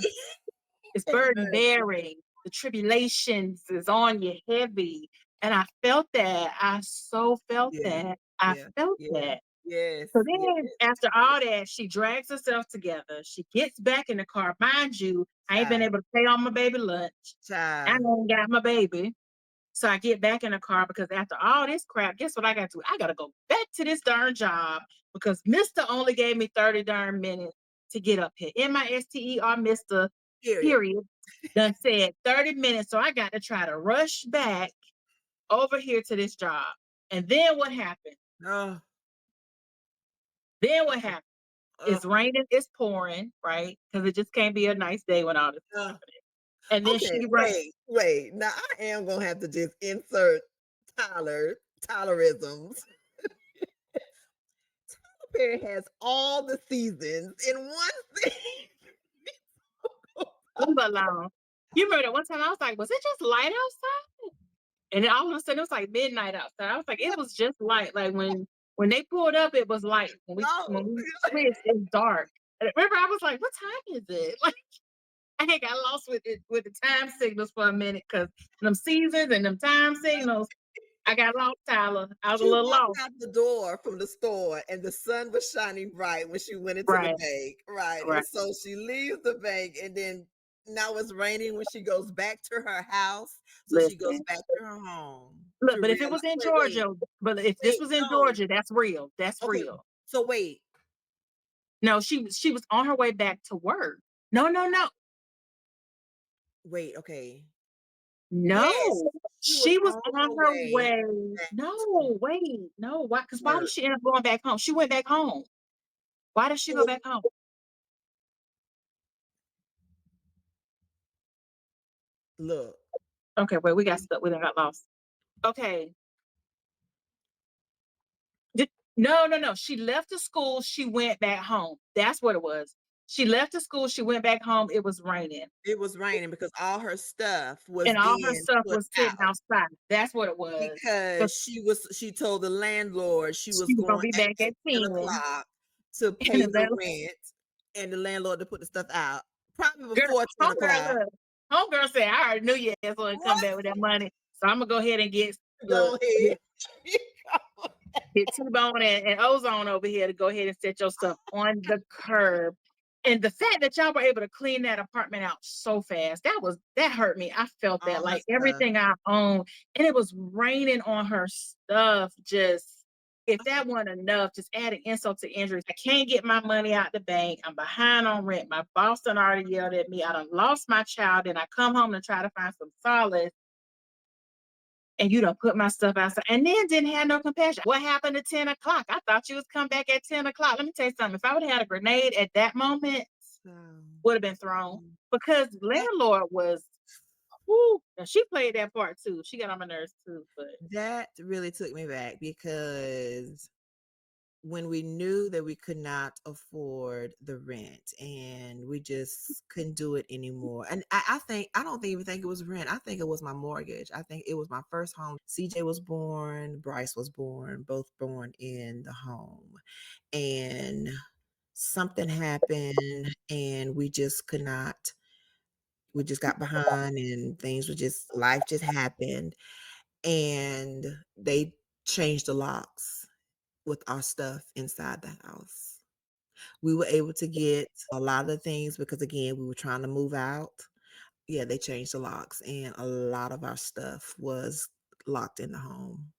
It's burden bearing. The tribulations is on you heavy. And I felt that. I so felt Yeah, that. I yeah, felt yeah, that. yes, So yes, then after all that, she drags herself together. She gets back in the car. Mind you, I ain't been child, able to pay on my baby lunch. I child. ain't got my baby. So I get back in the car because after all this crap, guess what I got to do? I got to go back to this darn job because Mr. only gave me 30 darn minutes to get up here. MISTER, Mr. Period. Period. Done said 30 minutes. So I got to try to rush back over here to this job. And then what happened? Oh, Then what happened? oh, It's raining, it's pouring, right? Because it just can't be a nice day when all this is oh. happening. And then Okay, she runs. wait. Now I am gonna have to just insert Tylerisms. Perry has all the seasons in one thing. Leave alone. You remember that one time I was like, was it just light outside? And then all of a sudden it was like midnight outside. I was like, it was just light. Like when they pulled up, it was light. No, When we switched, it was dark. And remember, I was like, what time is it? Like I had got lost with it with the time signals for a minute because them seasons and them time signals. I got lost, Tyler. I was a she little walked lost. out the door from the store and the sun was shining bright when she went into the Right, bank, right? right. And so she leaves the bank and then now it's raining when she goes back to her house. So she goes Listen. back to her home Look, to but if it realize, was in wait, Georgia, but if this was in no. Georgia, that's real. That's Okay, real. so wait, No, she was on her way back to work. No, no, no. wait, okay. Yes, No, she was she was on on her her way way. back to No, wait, no. Why? Because why did work. she end up going back home? She went back home. Why did she She go was, back home? look, Okay, wait, we got stuck. We done got lost. Okay. No, no, no. She left the school. She went back home. That's what it was. She left the school. She went back home. It was raining, it was raining because all her stuff was and all her being stuff put was sitting out. outside. That's what it was. Because Because she told the landlord she was she was gonna going be out back at at 10 10, o'clock to and pay the the landlord, rent and the landlord to put the stuff out, probably girl, before 10 o'clock. homegirl said, "I already knew your ass wouldn't come back with that money, so I'm gonna go ahead and get Go look." ahead. Get T-Bone and Ozone over here to go ahead and set your stuff on the curb. And the fact that y'all were able to clean that apartment out so fast, that hurt me. I felt that All her like stuff. everything I own, and it was raining on her stuff. Just if that wasn't enough, just adding insult to injury. I can't get my money out the bank. I'm behind on rent. My boss done already yelled at me. I done lost my child, and I come home to try to find some solace, and you done put my stuff outside, and then didn't have no compassion. What happened at 10 o'clock? I thought you was come back at 10 o'clock. Let me tell you something. If I would have had a grenade at that moment, So, would have been thrown mm, because that landlord was, whoo, now she played that part too. She got on my nerves too, but that really took me back because when we knew that we could not afford the rent and we just couldn't do it anymore. And I don't even think it was rent. I think it was my mortgage. I think it was my first home. CJ was born, Bryce was born, both born in the home. And something happened and we just could not, we just got behind and things were just, life just happened. And they changed the locks with our stuff inside the house. We were able to get a lot of the things because again, we were trying to move out. Yeah, they changed the locks and a lot of our stuff was locked in the home.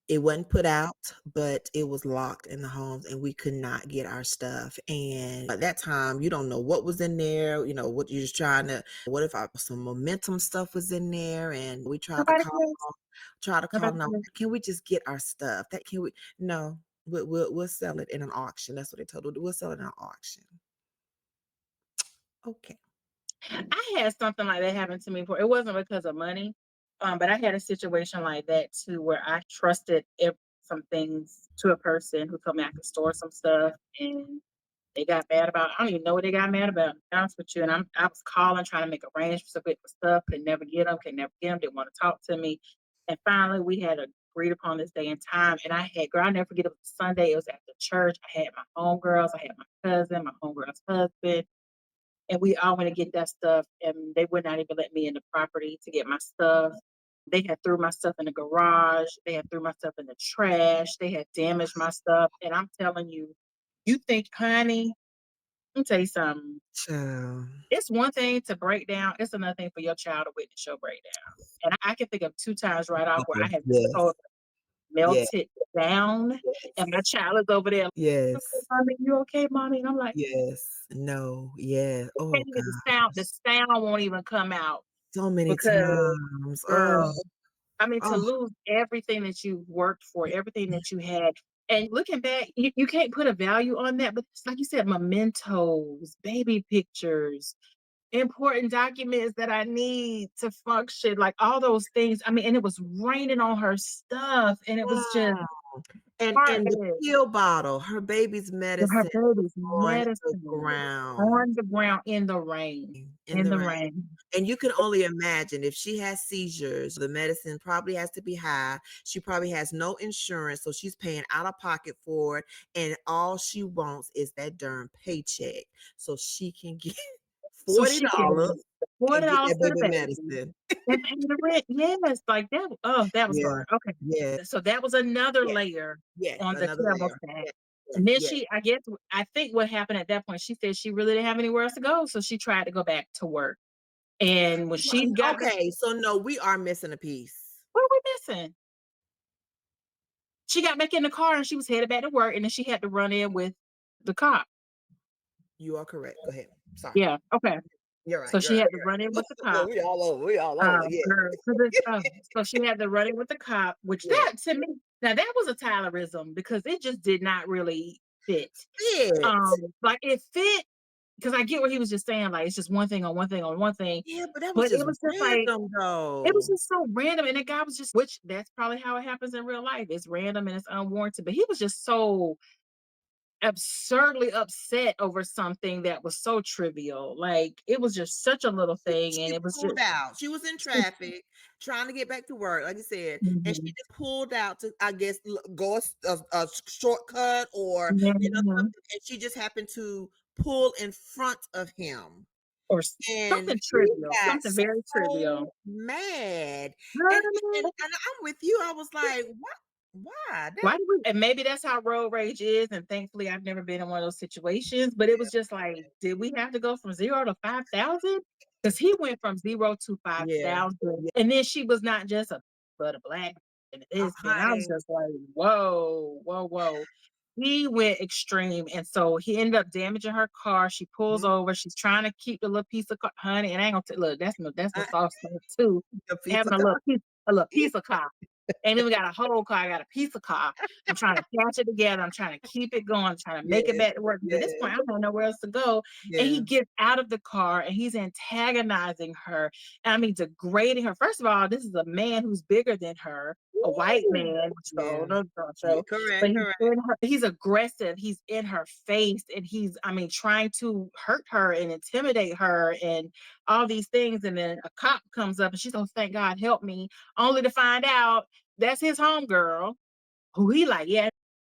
It wasn't put out, but it was locked in the homes and we could not get our stuff. And at that time, you don't know what was in there, what you're just trying to, what if some momentum stuff was in there, and we tried to call, no, can we just get our stuff? No, we'll sell it in an auction. That's what they told us. We'll sell it in an auction. Okay. I had something like that happen to me before. It wasn't because of money, but I had a situation like that too, where I trusted some things to a person who told me I could store some stuff, and they got mad about it. I don't even know what they got mad about, to be honest with you. And I was calling, trying to make arrangements for stuff, could never get them, didn't want to talk to me. And finally, we had agreed upon this day and time. And I'll never forget, it was Sunday, it was at the church. I had my homegirls, I had my cousin, my homegirl's husband, and we all went to get that stuff, and they would not even let me in the property to get my stuff. They had threw my stuff in the garage. They had threw my stuff in the trash. They had damaged my stuff. And I'm telling you, you think, honey, let me tell you something. It's one thing to break down. It's another thing for your child to witness your breakdown. And I can think of 2 times right off where I had melted down, and my child is over there. Yes. Okay, mommy, you okay, mommy? And I'm like, yes, no, yeah. Oh, God. The sound won't even come out. So many times. Girl, I mean, to lose everything that you worked for, everything that you had. And looking back, you can't put a value on that, but it's like you said, mementos, baby pictures, important documents that I need to function, like all those things. I mean, and it was raining on her stuff, and it was just and the pill bottle, her baby's medicine, on the ground in the rain. And you can only imagine, if she has seizures, the medicine probably has to be high. She probably has no insurance, so she's paying out of pocket for it. And all she wants is that darn paycheck so she can get $40 and get that baby medicine. And pay the rent. Yes, like that. Oh, that was hard. Okay. Yeah. So that was another layer on the camel stack. And then I think what happened at that point, she said she really didn't have anywhere else to go. So she tried to go back to work. And when she got so no, we are missing a piece. What are we missing? She got back in the car and she was headed back to work, and then she had to run in with the cop. You are correct. Go ahead. Sorry. Yeah. Okay. You're right. So she had to run in with the cop. We all over. Yeah. So she had to run in with the cop, which that to me, now that was a Tylerism, because it just did not really fit. Like it fit, because I get what he was just saying, like it's just one thing on one thing on one thing. Yeah, but it was just random, though. It was just so random, and the guy was just, which that's probably how it happens in real life. It's random and it's unwarranted, but he was just so absurdly upset over something that was so trivial. Like it was just such a little thing, and it was pulled out. She was in traffic trying to get back to work, like you said, and she just pulled out to, I guess, go a shortcut or something, and she just happened to pull in front of him. Or something trivial, something very trivial. Mad. And I'm with you. I was like, what? Why? And maybe that's how road rage is. And thankfully, I've never been in one of those situations. But it was just like, did we have to go from 0 to 5,000? Because he went from 0 to 5,000, and then she was not just a black and this. And I was just like, whoa. He went extreme, and so he ended up damaging her car. She pulls over. She's trying to keep the little piece of car. Honey, and I ain't gonna look. That's the soft stuff too. Having a little piece of car. Ain't even got a whole car. I got a piece of car. I'm trying to patch it together. I'm trying to keep it going. I'm trying to make it back to work. At this point, I don't know where else to go. And he gets out of the car and he's antagonizing her. And I mean, degrading her. First of all, this is a man who's bigger than her, a white man. Correct. He's aggressive. He's in her face, and he's, trying to hurt her and intimidate her and all these things. And then a cop comes up and she's like, thank God, help me. Only to find out that's his homegirl, who he like,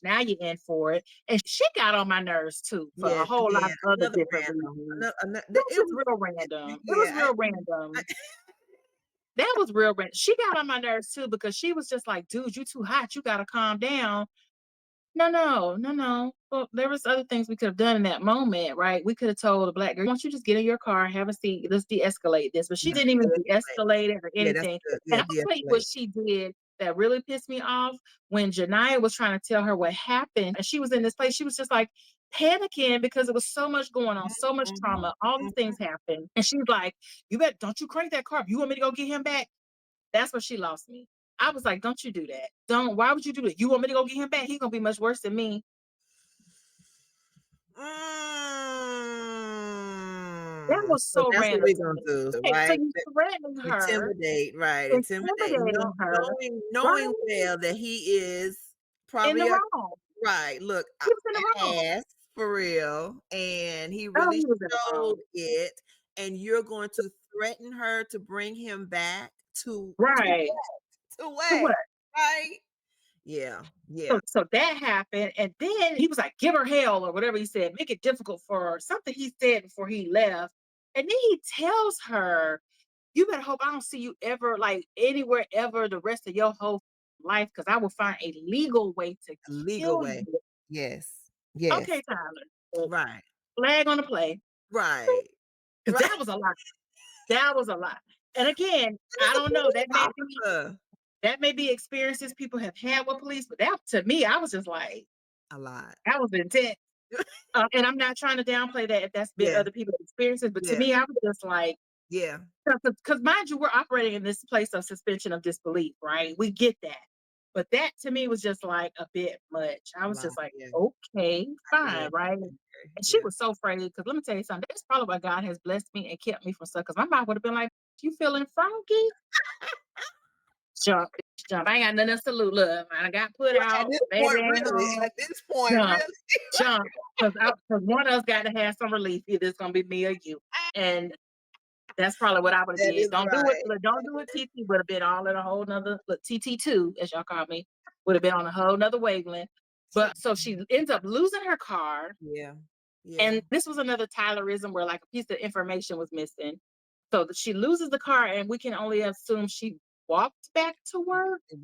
now you're in for it. And she got on my nerves too, for a whole lot of other different reasons. It was real random. That was real random. She got on my nerves too, because she was just like, dude, you too hot. You got to calm down. No. Well, there was other things we could have done in that moment, right? We could have told the black girl, why don't you just get in your car, have a seat, let's de-escalate this. But she didn't even de-escalate it or anything. And I'll tell you what she did. that really pissed me off when Janiyah was trying to tell her what happened. And she was in this place. She was just like panicking because there was so much going on, so much trauma. All these things happened. And she's like, you bet, don't you crank that car. You want me to go get him back? That's where she lost me. I was like, don't you do that. Why would you do that? You want me to go get him back? He's going to be much worse than me. That was so random. That's what we're gonna do, right? So you threatening her, intimidate, right? Intimidating her, knowing well that he is probably in the wrong. Right. Look, he was in the wrong. For real, and he really showed it. And you're going to threaten her to bring him back to right to what? Right. Yeah. So that happened, and then he was like, give her hell, or whatever he said, make it difficult for her, something he said before he left. And then he tells her, you better hope I don't see you ever, like, anywhere ever the rest of your whole life, because I will find a legal way to kill you. Yes. Okay, Tyler. Right. Flag on the play. Right. Because that was a lot. That was a lot. And again, I don't know, that may be experiences people have had with police, but that, to me, I was just like, a lot. That was intense. And I'm not trying to downplay that if that's been other people's experiences, but to me, I was just like, because mind you, we're operating in this place of suspension of disbelief, right? We get that. But that to me was just like a bit much. I was just like, okay, fine, right? And she was so afraid, because let me tell you something, that's probably why God has blessed me and kept me from stuff, because my mom would have been like, you feeling funky? Jump. I ain't got nothing else to lose. Look, I got put out. At this point, jump. Because one of us got to have some relief. Either it's gonna be me or you, and that's probably what I would have did. Don't do it. TT would have been all in a whole nother. Look, TT2, as y'all call me, would have been on a whole nother wavelength. But so she ends up losing her car. Yeah. And this was another Tylerism where like a piece of information was missing. So she loses the car, and we can only assume she walked back to work. We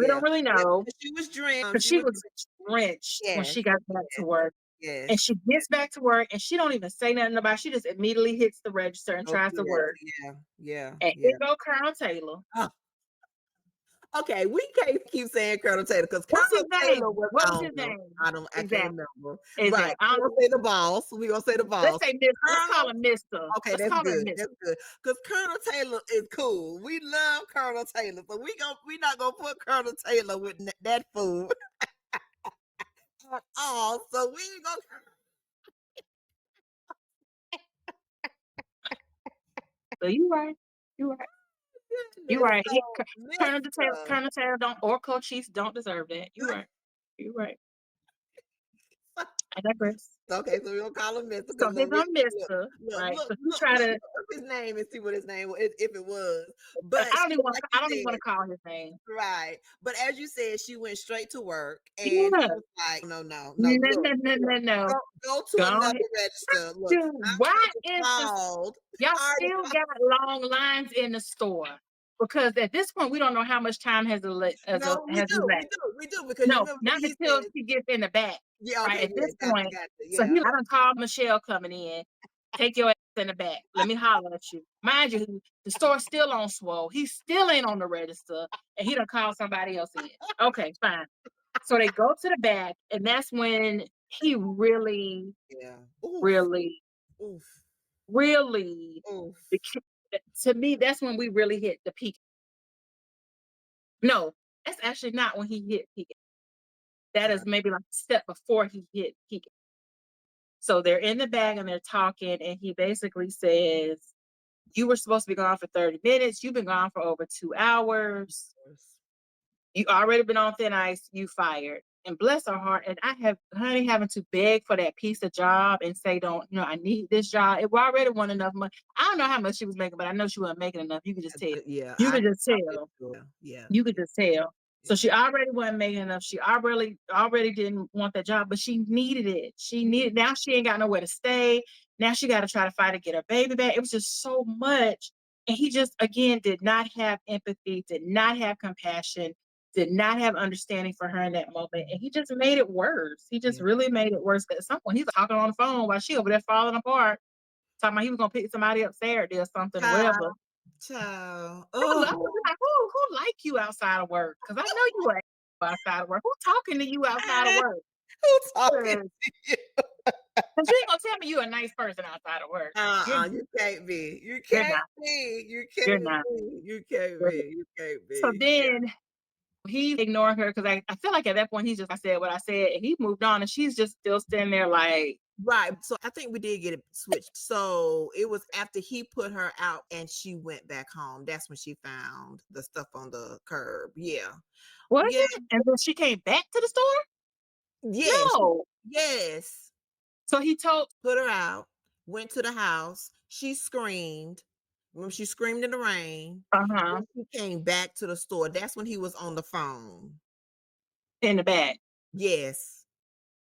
don't really know. She was drenched. But she was drenched when she got back to work. And she gets back to work, and she don't even say nothing about it. She just immediately hits the register and tries to work. And here go Colonel Taylor. Okay, we can't keep saying Colonel Taylor, because Colonel Taylor was, what was his name? I can't remember. Exactly. Right. I'm gonna say the boss. We're gonna say the boss. Let's say Mr. Let's call him Mr. Okay, that's good. That's good. Because Colonel Taylor is cool. We love Colonel Taylor. So we're not gonna put Colonel Taylor with that fool. So we ain't gonna. So you right. You're right. Colonel Taylor don't, or Co-Chiefs don't deserve that. You're right. I digress. Okay, so we'll call him Mr. So they're gonna Mr. Right. So you try to his name and see what his name was, if it was. But I don't even want to call his name. Right. But as you said, she went straight to work, and he was like, no. Go to another register. Look, dude, why is y'all still got long lines in the store? Because at this point, we don't know how much time has elapsed. We do, because not until she gets in the back. Yeah, okay, right, at this point. So I done called Michelle coming in. Take your ass in the back. Let me holler at you. Mind you, the store's still on swole. He still ain't on the register, and he done called somebody else in. Okay, fine. So they go to the back, and that's when he really, to me, that's when we really hit the peak. No, that's actually not when he hit peak. That is maybe like a step before he hit peak. So they're in the bag and they're talking, and he basically says, you were supposed to be gone for 30 minutes. You've been gone for over 2 hours. You already been on thin ice. You fired. And bless her heart. And I have honey having to beg for that piece of job and say, I need this job. It already won enough money. I don't know how much she was making, but I know she wasn't making enough. You could just tell. You could just tell. You could just tell. So she already wasn't making enough. She already didn't want that job, but she needed it. Now she ain't got nowhere to stay. Now she got to try to fight to get her baby back. It was just so much. And he just, again, did not have empathy, did not have compassion, did not have understanding for her in that moment. And he just made it worse. He just really made it worse. At some point, he's talking on the phone while she over there falling apart, talking about he was going to pick somebody up Saturday or something, or whatever. Child. I was like, who like you outside of work? Because I know you ain't outside of work. Who talking to you outside of work? Who talking to you? Because you ain't gonna tell me you a nice person outside of work. You can't be. You You're can't not. be. You You're can't not. be. You can't You're be. You can't So be. then he ignored her because I feel like at that point I said what I said, and he moved on, and she's just still standing there like. Right. So I think we did get it switched. So it was after he put her out and she went back home. That's when she found the stuff on the curb. Yeah. Was Yeah. it? And then she came back to the store? Yes. No. Yes. So he put her out, went to the house. She screamed. When she screamed in the rain, Uh-huh. She came back to the store. That's when he was on the phone. In the back. Yes.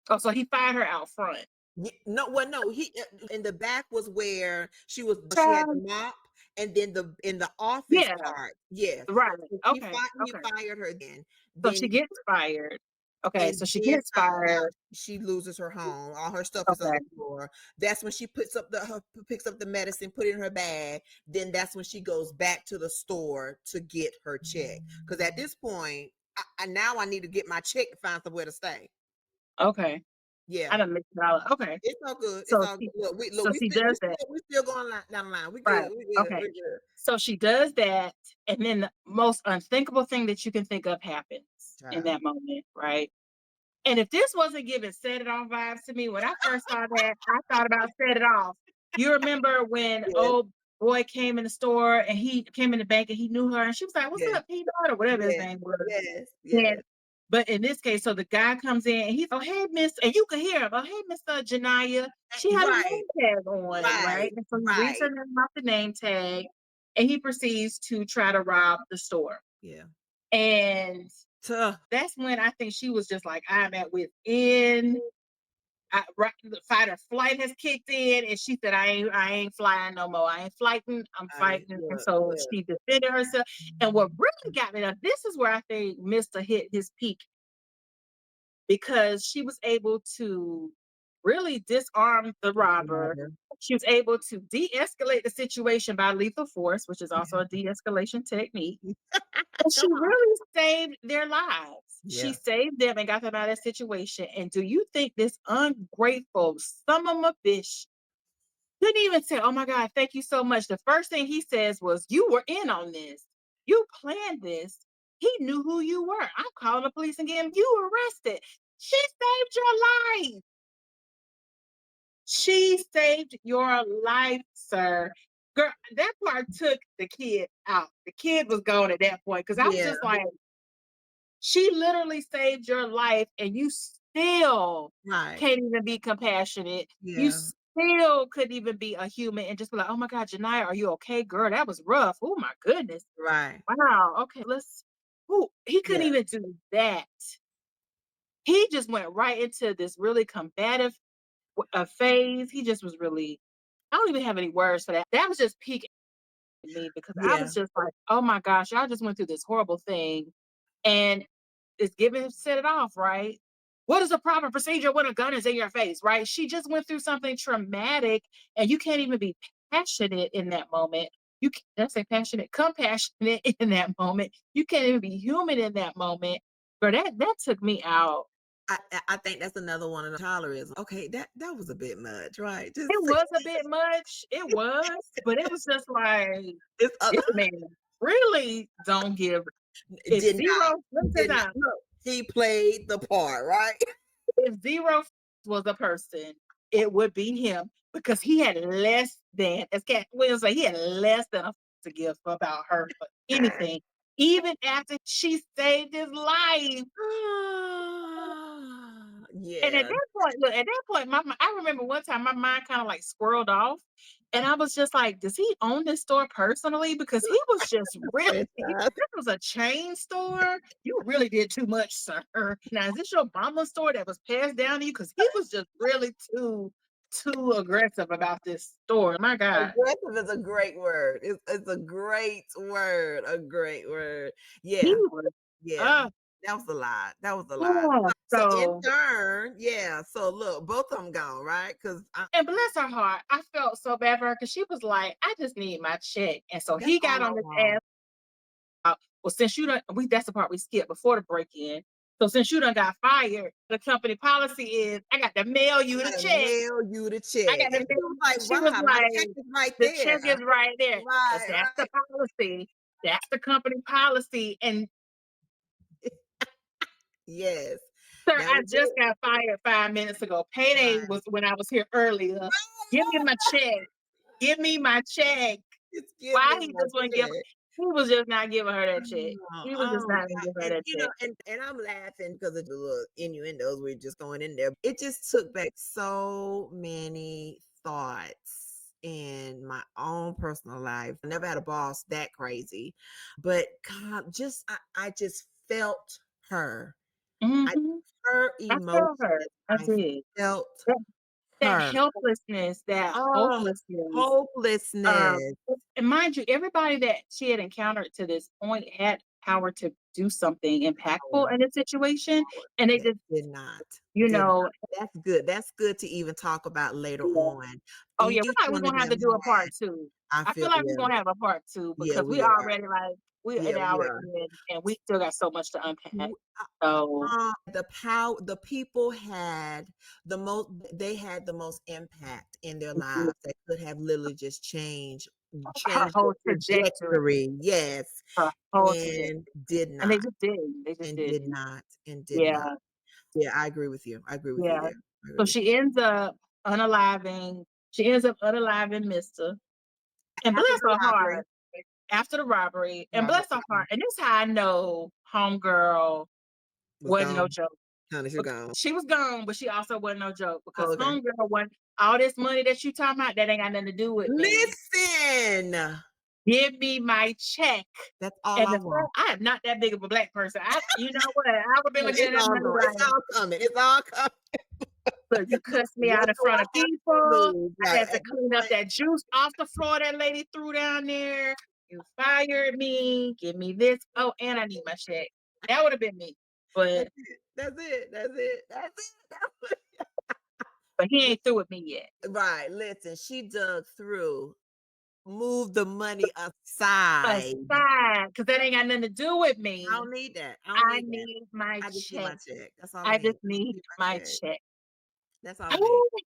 Oh, so he fired her out front. No. He in the back was where she had the mop, and then in the office part. Yes. Right. He Okay. fired her then. So she gets fired. Okay, And so she then gets fired. she loses her home. All her stuff is on Okay. the floor. That's when she picks up the medicine, put it in her bag. Then that's when she goes back to the store to get her check. Because at this point, I need to get my check to find somewhere to stay. Okay. Yeah. I done mixed it all up. Okay. It's all good. So It's all good. Look, we does that. we still going down the line. We good. Right. We good. Okay. We good. So she does that, and then the most unthinkable thing that you can think of happens in that moment, right? And if this wasn't giving set it off vibes to me, when I first saw that, I thought about set it off. You remember when old boy came in the store and he came in the bank and he knew her and she was like, "What's up, P or whatever his name was." Yes. But in this case, so the guy comes in and he's, "Oh, hey, Miss," and you can hear him, "Oh, hey, Mr. Janiyah." She had a name tag on, right? And so he reads her name off the name tag and he proceeds to try to rob the store. Yeah. And that's when I think she was just like, I'm at within. The fight or flight has kicked in, and she said, I ain't flying no more. I ain't flighting. I'm fighting. And so she defended herself. And what really got me, now, this is where I think Mr. hit his peak, because she was able to really disarm the robber. She was able to de-escalate the situation by lethal force, which is also a de-escalation technique. And she really saved their lives. Yeah. She saved them and got them out of that situation. And do you think this ungrateful son of a bitch didn't even say, "Oh my God, thank you so much"? The first thing he says was, "You were in on this. You planned this. He knew who you were. I'm calling the police and getting you arrested." She saved your life. She saved your life, sir. Girl, that part took the kid out. The kid was gone at that point because I was just like, she literally saved your life and you still can't even be compassionate. Yeah. You still couldn't even be a human and just be like, "Oh my God, Janiyah, are you okay, girl? That was rough. Oh my goodness." Right. Wow. Okay, he couldn't even do that. He just went right into this really combative phase. He just was really, I don't even have any words for that. That was just peak me because I was just like, "Oh my gosh, y'all just went through this horrible thing and it's giving set it off, right? What is the proper procedure when a gun is in your face, right?" She just went through something traumatic and you can't even be passionate in that moment. You can't, let's say passionate, compassionate in that moment. You can't even be human in that moment. But that took me out. I think that's another one of the tolerism. Okay, that was a bit much, right? It was a bit much. It was, but it was just like, this man really don't give. If he played the part, right? If Zero was a person, it would be him because he had less than, as Cat Williams said, he had less than a to give about her for anything, even after she saved his life. And at that point, I remember one time my mind kind of like squirreled off. And I was just like, does he own this store personally? Because he was just really, this was a chain store. You really did too much, sir. Now, is this your mama's store that was passed down to you? Because he was just really too aggressive about this store. My God. Aggressive is a great word. It's a great word. A great word. Yeah. He was, yeah. That was a lot. That was a lot. Oh, So in turn, yeah. So look, both of them gone, right? And bless her heart, I felt so bad for her because she was like, "I just need my check," and so he got on his ass. Well, since you don't, that's the part we skipped before the break in. So since you done got fired, the company policy is I got to mail you the check. Mail you the check. I got to mail. Like, She was wow, my like, check is right the there. check is right there. Right, That's the policy. That's the company policy. And yes. sir, I just got fired 5 minutes ago. Payday was when I was here earlier. Give me my check. Give me my check. Why he just wouldn't give? He was just not giving her that check. He was just not giving her that check. And I'm laughing because of the little innuendos we're just going in there. It just took back so many thoughts in my own personal life. I never had a boss that crazy, but God, I just felt her. Her emotions. I did. Felt that her. helplessness, that hopelessness. And mind you, everybody that she had encountered to this point had power to do something impactful in a situation, and they just did not. That's good. That's good to even talk about later on. Oh yeah, we're gonna have to do a part 2. I feel like we're gonna have a part 2 because we already we're an hour in and we still got so much to unpack. So the people had the most impact in their lives that could have literally just changed her whole trajectory. Yes. Her whole and did not. And they just didn't. They just did not. And did not. Yeah, I agree with you. I agree with you there. So she ends up unaliving. She ends up unaliving Mr. And bless her heart after the robbery. And bless her heart. And this is how I know homegirl wasn't no joke. She was gone, but she also wasn't no joke because homegirl wasn't all this money that you talking about that ain't got nothing to do with me. Listen. Give me my check. That's all I want. I am not that big of a black person. You know what? I would be looking at that money like, it's all coming. It's all coming. Look, you cussed me out in front of people. I had to clean up that juice off the floor that lady threw down there. You fired me. Give me this. Oh, and I need my check. That would have been me. But that's it. But he ain't through with me yet. Right. Listen, she dug through. Move the money aside. Because that ain't got nothing to do with me. I don't need that. I need my check. That's all I just need my check. That's all I need.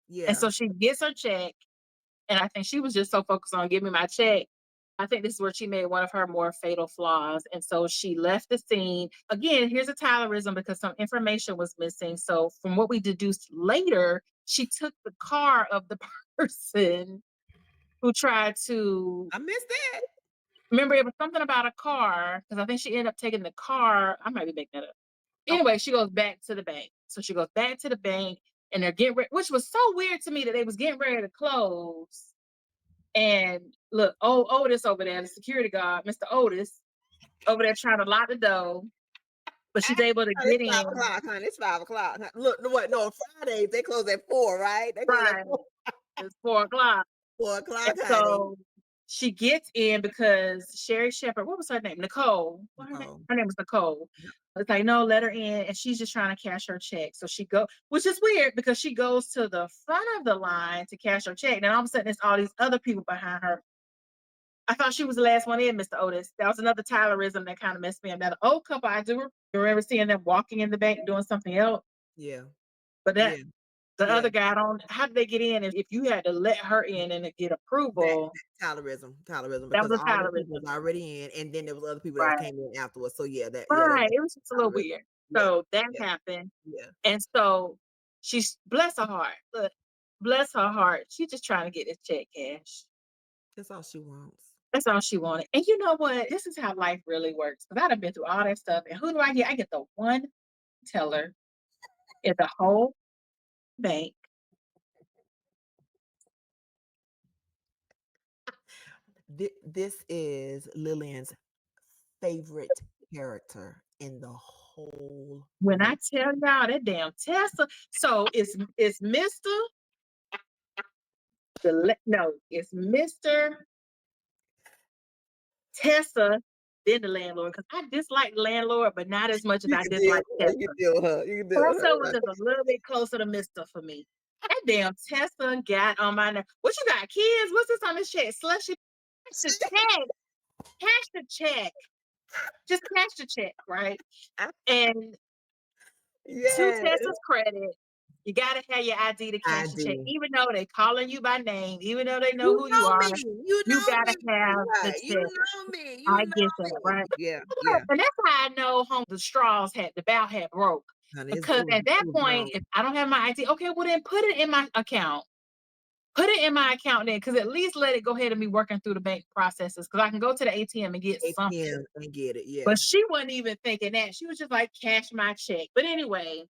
Yeah. And so she gets her check. And I think she was just so focused on giving me my check. I think this is where she made one of her more fatal flaws. And so she left the scene. Again, here's a Taylorism because some information was missing. So from what we deduced later, she took the car of the person who tried to. I missed that. Remember, it was something about a car because I think she ended up taking the car. I might be making that up. Anyway, she goes back to the bank. So she goes back to the bank and they're getting ready, which was so weird to me that they was getting ready to close. And look, Otis over there, the security guard, Mr. Otis, over there trying to lock the door. But she's able to get in. 5 o'clock, honey. It's 5 o'clock. Look, what? No, Fridays they close at 4, right? They close at 4. It's 4 o'clock. 4 o'clock, honey. So she gets in because Sherri Shepherd, what was her name? Nicole. Her name was Nicole. It's like, no, let her in. And she's just trying to cash her check. So she which is weird because she goes to the front of the line to cash her check. And all of a sudden, there's all these other people behind her. I thought she was the last one in, Mr. Otis. That was another Taylorism that kind of messed me up. Now, the old couple, I do remember seeing them walking in the bank doing something else. Yeah. But the other guy, how did they get in if you had to let her in and get approval? Taylorism. That was Taylorism. Was already in, and then there was other people that came in afterwards. So yeah, it was just a little weird. So that happened. Yeah. And so she's bless her heart. Look, bless her heart. She's just trying to get this check cash. That's all she wants. That's all she wanted. And you know what? This is how life really works. Because I'd have been through all that stuff. And who do I get? I get the one teller in the whole bank. This is Lillian's favorite character in the whole. When I tell y'all that damn Tessa, so it's Mr. It's Mr. Tessa than the landlord because I dislike landlord, but not as much as I dislike Tessa. You can deal with her. You can deal with her. Tessa was just a little bit closer to Mr. for me. That damn Tessa got on my nerve. What you got, kids? What's this on this check? Slushy. Cash the check. Cash the check. Just cash the check, right? And to Tessa's credit, you gotta have your ID to cash the check, even though they calling you by name, even though they know who you are. You gotta have the check. You know me. I get that, right? Yeah. And that's how I know the bow had broke. Because at that point, if I don't have my ID, okay, well then put it in my account. Put it in my account then, because at least let it go ahead and be working through the bank processes. Because I can go to the ATM and get something. And get it, yeah. But she wasn't even thinking that. She was just like, cash my check. But anyway,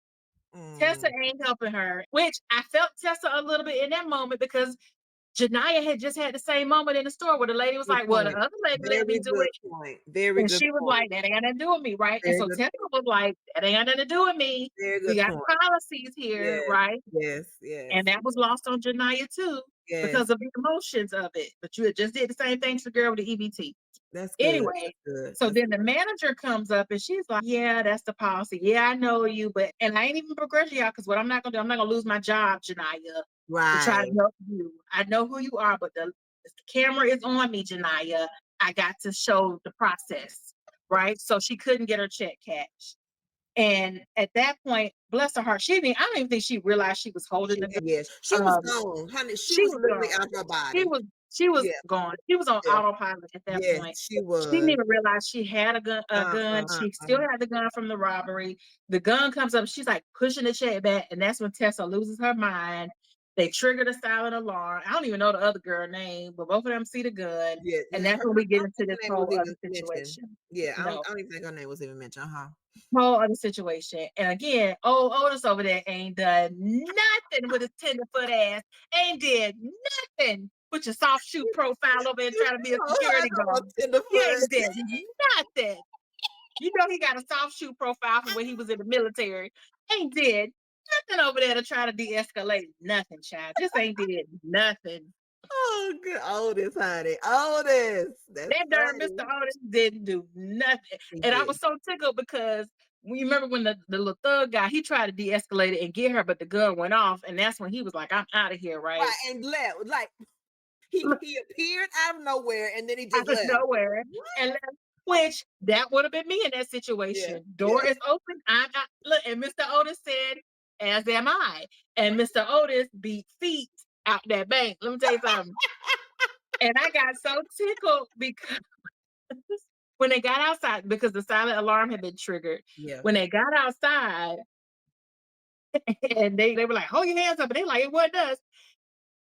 Tessa ain't helping her, which I felt Tessa a little bit in that moment because Janiyah had just had the same moment in the store where the lady was like, well, the other lady let me do it. And she was like, that ain't got nothing to do with me, right? And so Tessa was like, that ain't got nothing to do with me. We got policies here, right? Yes. And that was lost on Janiyah too because of the emotions of it. But you had just did the same thing to the girl with the EBT. That's good. Anyway, so then the manager comes up and she's like, yeah, that's the policy. Yeah, I know you, and I ain't even begrudging y'all because what I'm not gonna do, I'm not gonna lose my job, Janiyah. Right. To try to help you. I know who you are, but the camera is on me, Janiyah. I got to show the process, right? So she couldn't get her check cashed. And at that point, bless her heart, I don't even think she realized she was holding the gun. Yes, she was gone, honey. She was literally out her body. She was gone. She was on autopilot at that point. She was. She didn't even realize she had a gun. She still had the gun from the robbery. The gun comes up. She's like pushing the check back, and that's when Tessa loses her mind. They triggered a silent alarm. I don't even know the other girl's name, but both of them see the gun. Yeah, and that's when we get into this whole other situation. Yeah, I don't even think her name was even mentioned, whole other situation. And again, Otis over there ain't done nothing with his tenderfoot ass. Ain't did nothing with your soft shoe profile over there trying to be a security guard. He ain't did nothing. You know he got a soft shoe profile from when he was in the military. Ain't did nothing over there to try to de-escalate. Nothing, child. Just ain't did nothing. Oh, good Otis, honey. Otis. That darn Mr. Otis didn't do nothing. I was so tickled because you remember when the little thug guy, he tried to de-escalate it and get her, but the gun went off. And that's when he was like, I'm out of here, right? Right, and left. Like, he appeared out of nowhere and then he just left. Nowhere. And left, which that would have been me in that situation. Door is open. I'm out. Look, and Mr. Otis said, as am I. And Mr. Otis beat feet out that bank. Let me tell you something. And I got so tickled because when they got outside, because the silent alarm had been triggered. Yeah. When they got outside, and they were like, hold your hands up. And they like, it wasn't us.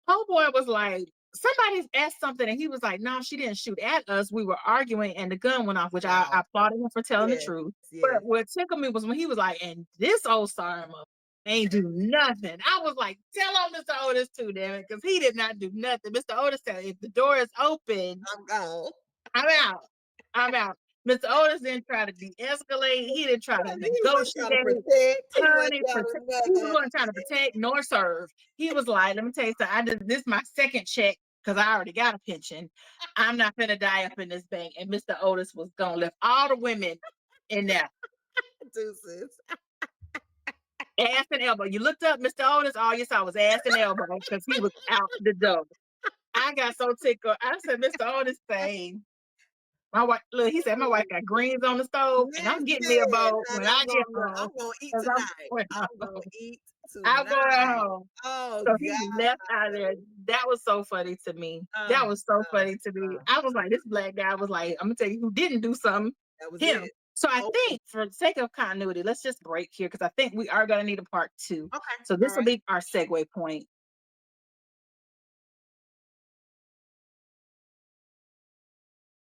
Homeboy was like, somebody asked something, and he was like, no, she didn't shoot at us. We were arguing, and the gun went off, which I applauded him for telling the truth. But what tickled me was when he was like, and this old sorry mother ain't do nothing. I was like, tell on Mr. Otis too, damn it, because he did not do nothing. Mr. Otis said, if the door is open, I'm gone. I'm out. Mr. Otis didn't try to de-escalate. He didn't try to negotiate. He wasn't trying to protect nor serve. He was like, let me tell you something. This is my second check because I already got a pension. I'm not going to die up in this bank. And Mr. Otis was going to lift all the women in there. Deuces. Ass and elbow. You looked up Mr. Otis, all you saw was ass and elbow because he was out the door. I got so tickled. I said, Mr. Otis saying, my wife, look, he said, my wife got greens on the stove, and I'm getting me a bowl when I get home. I'm going to eat tonight. I'm going to eat tonight. I'm going home. Oh, so he left out of there. That was so funny to me. That was so funny to me. I was like, this black guy was like, I'm going to tell you who didn't do something. That was him. It. So I think for the sake of continuity, let's just break here because I think we are going to need a part 2. Okay. So this will be our segue point.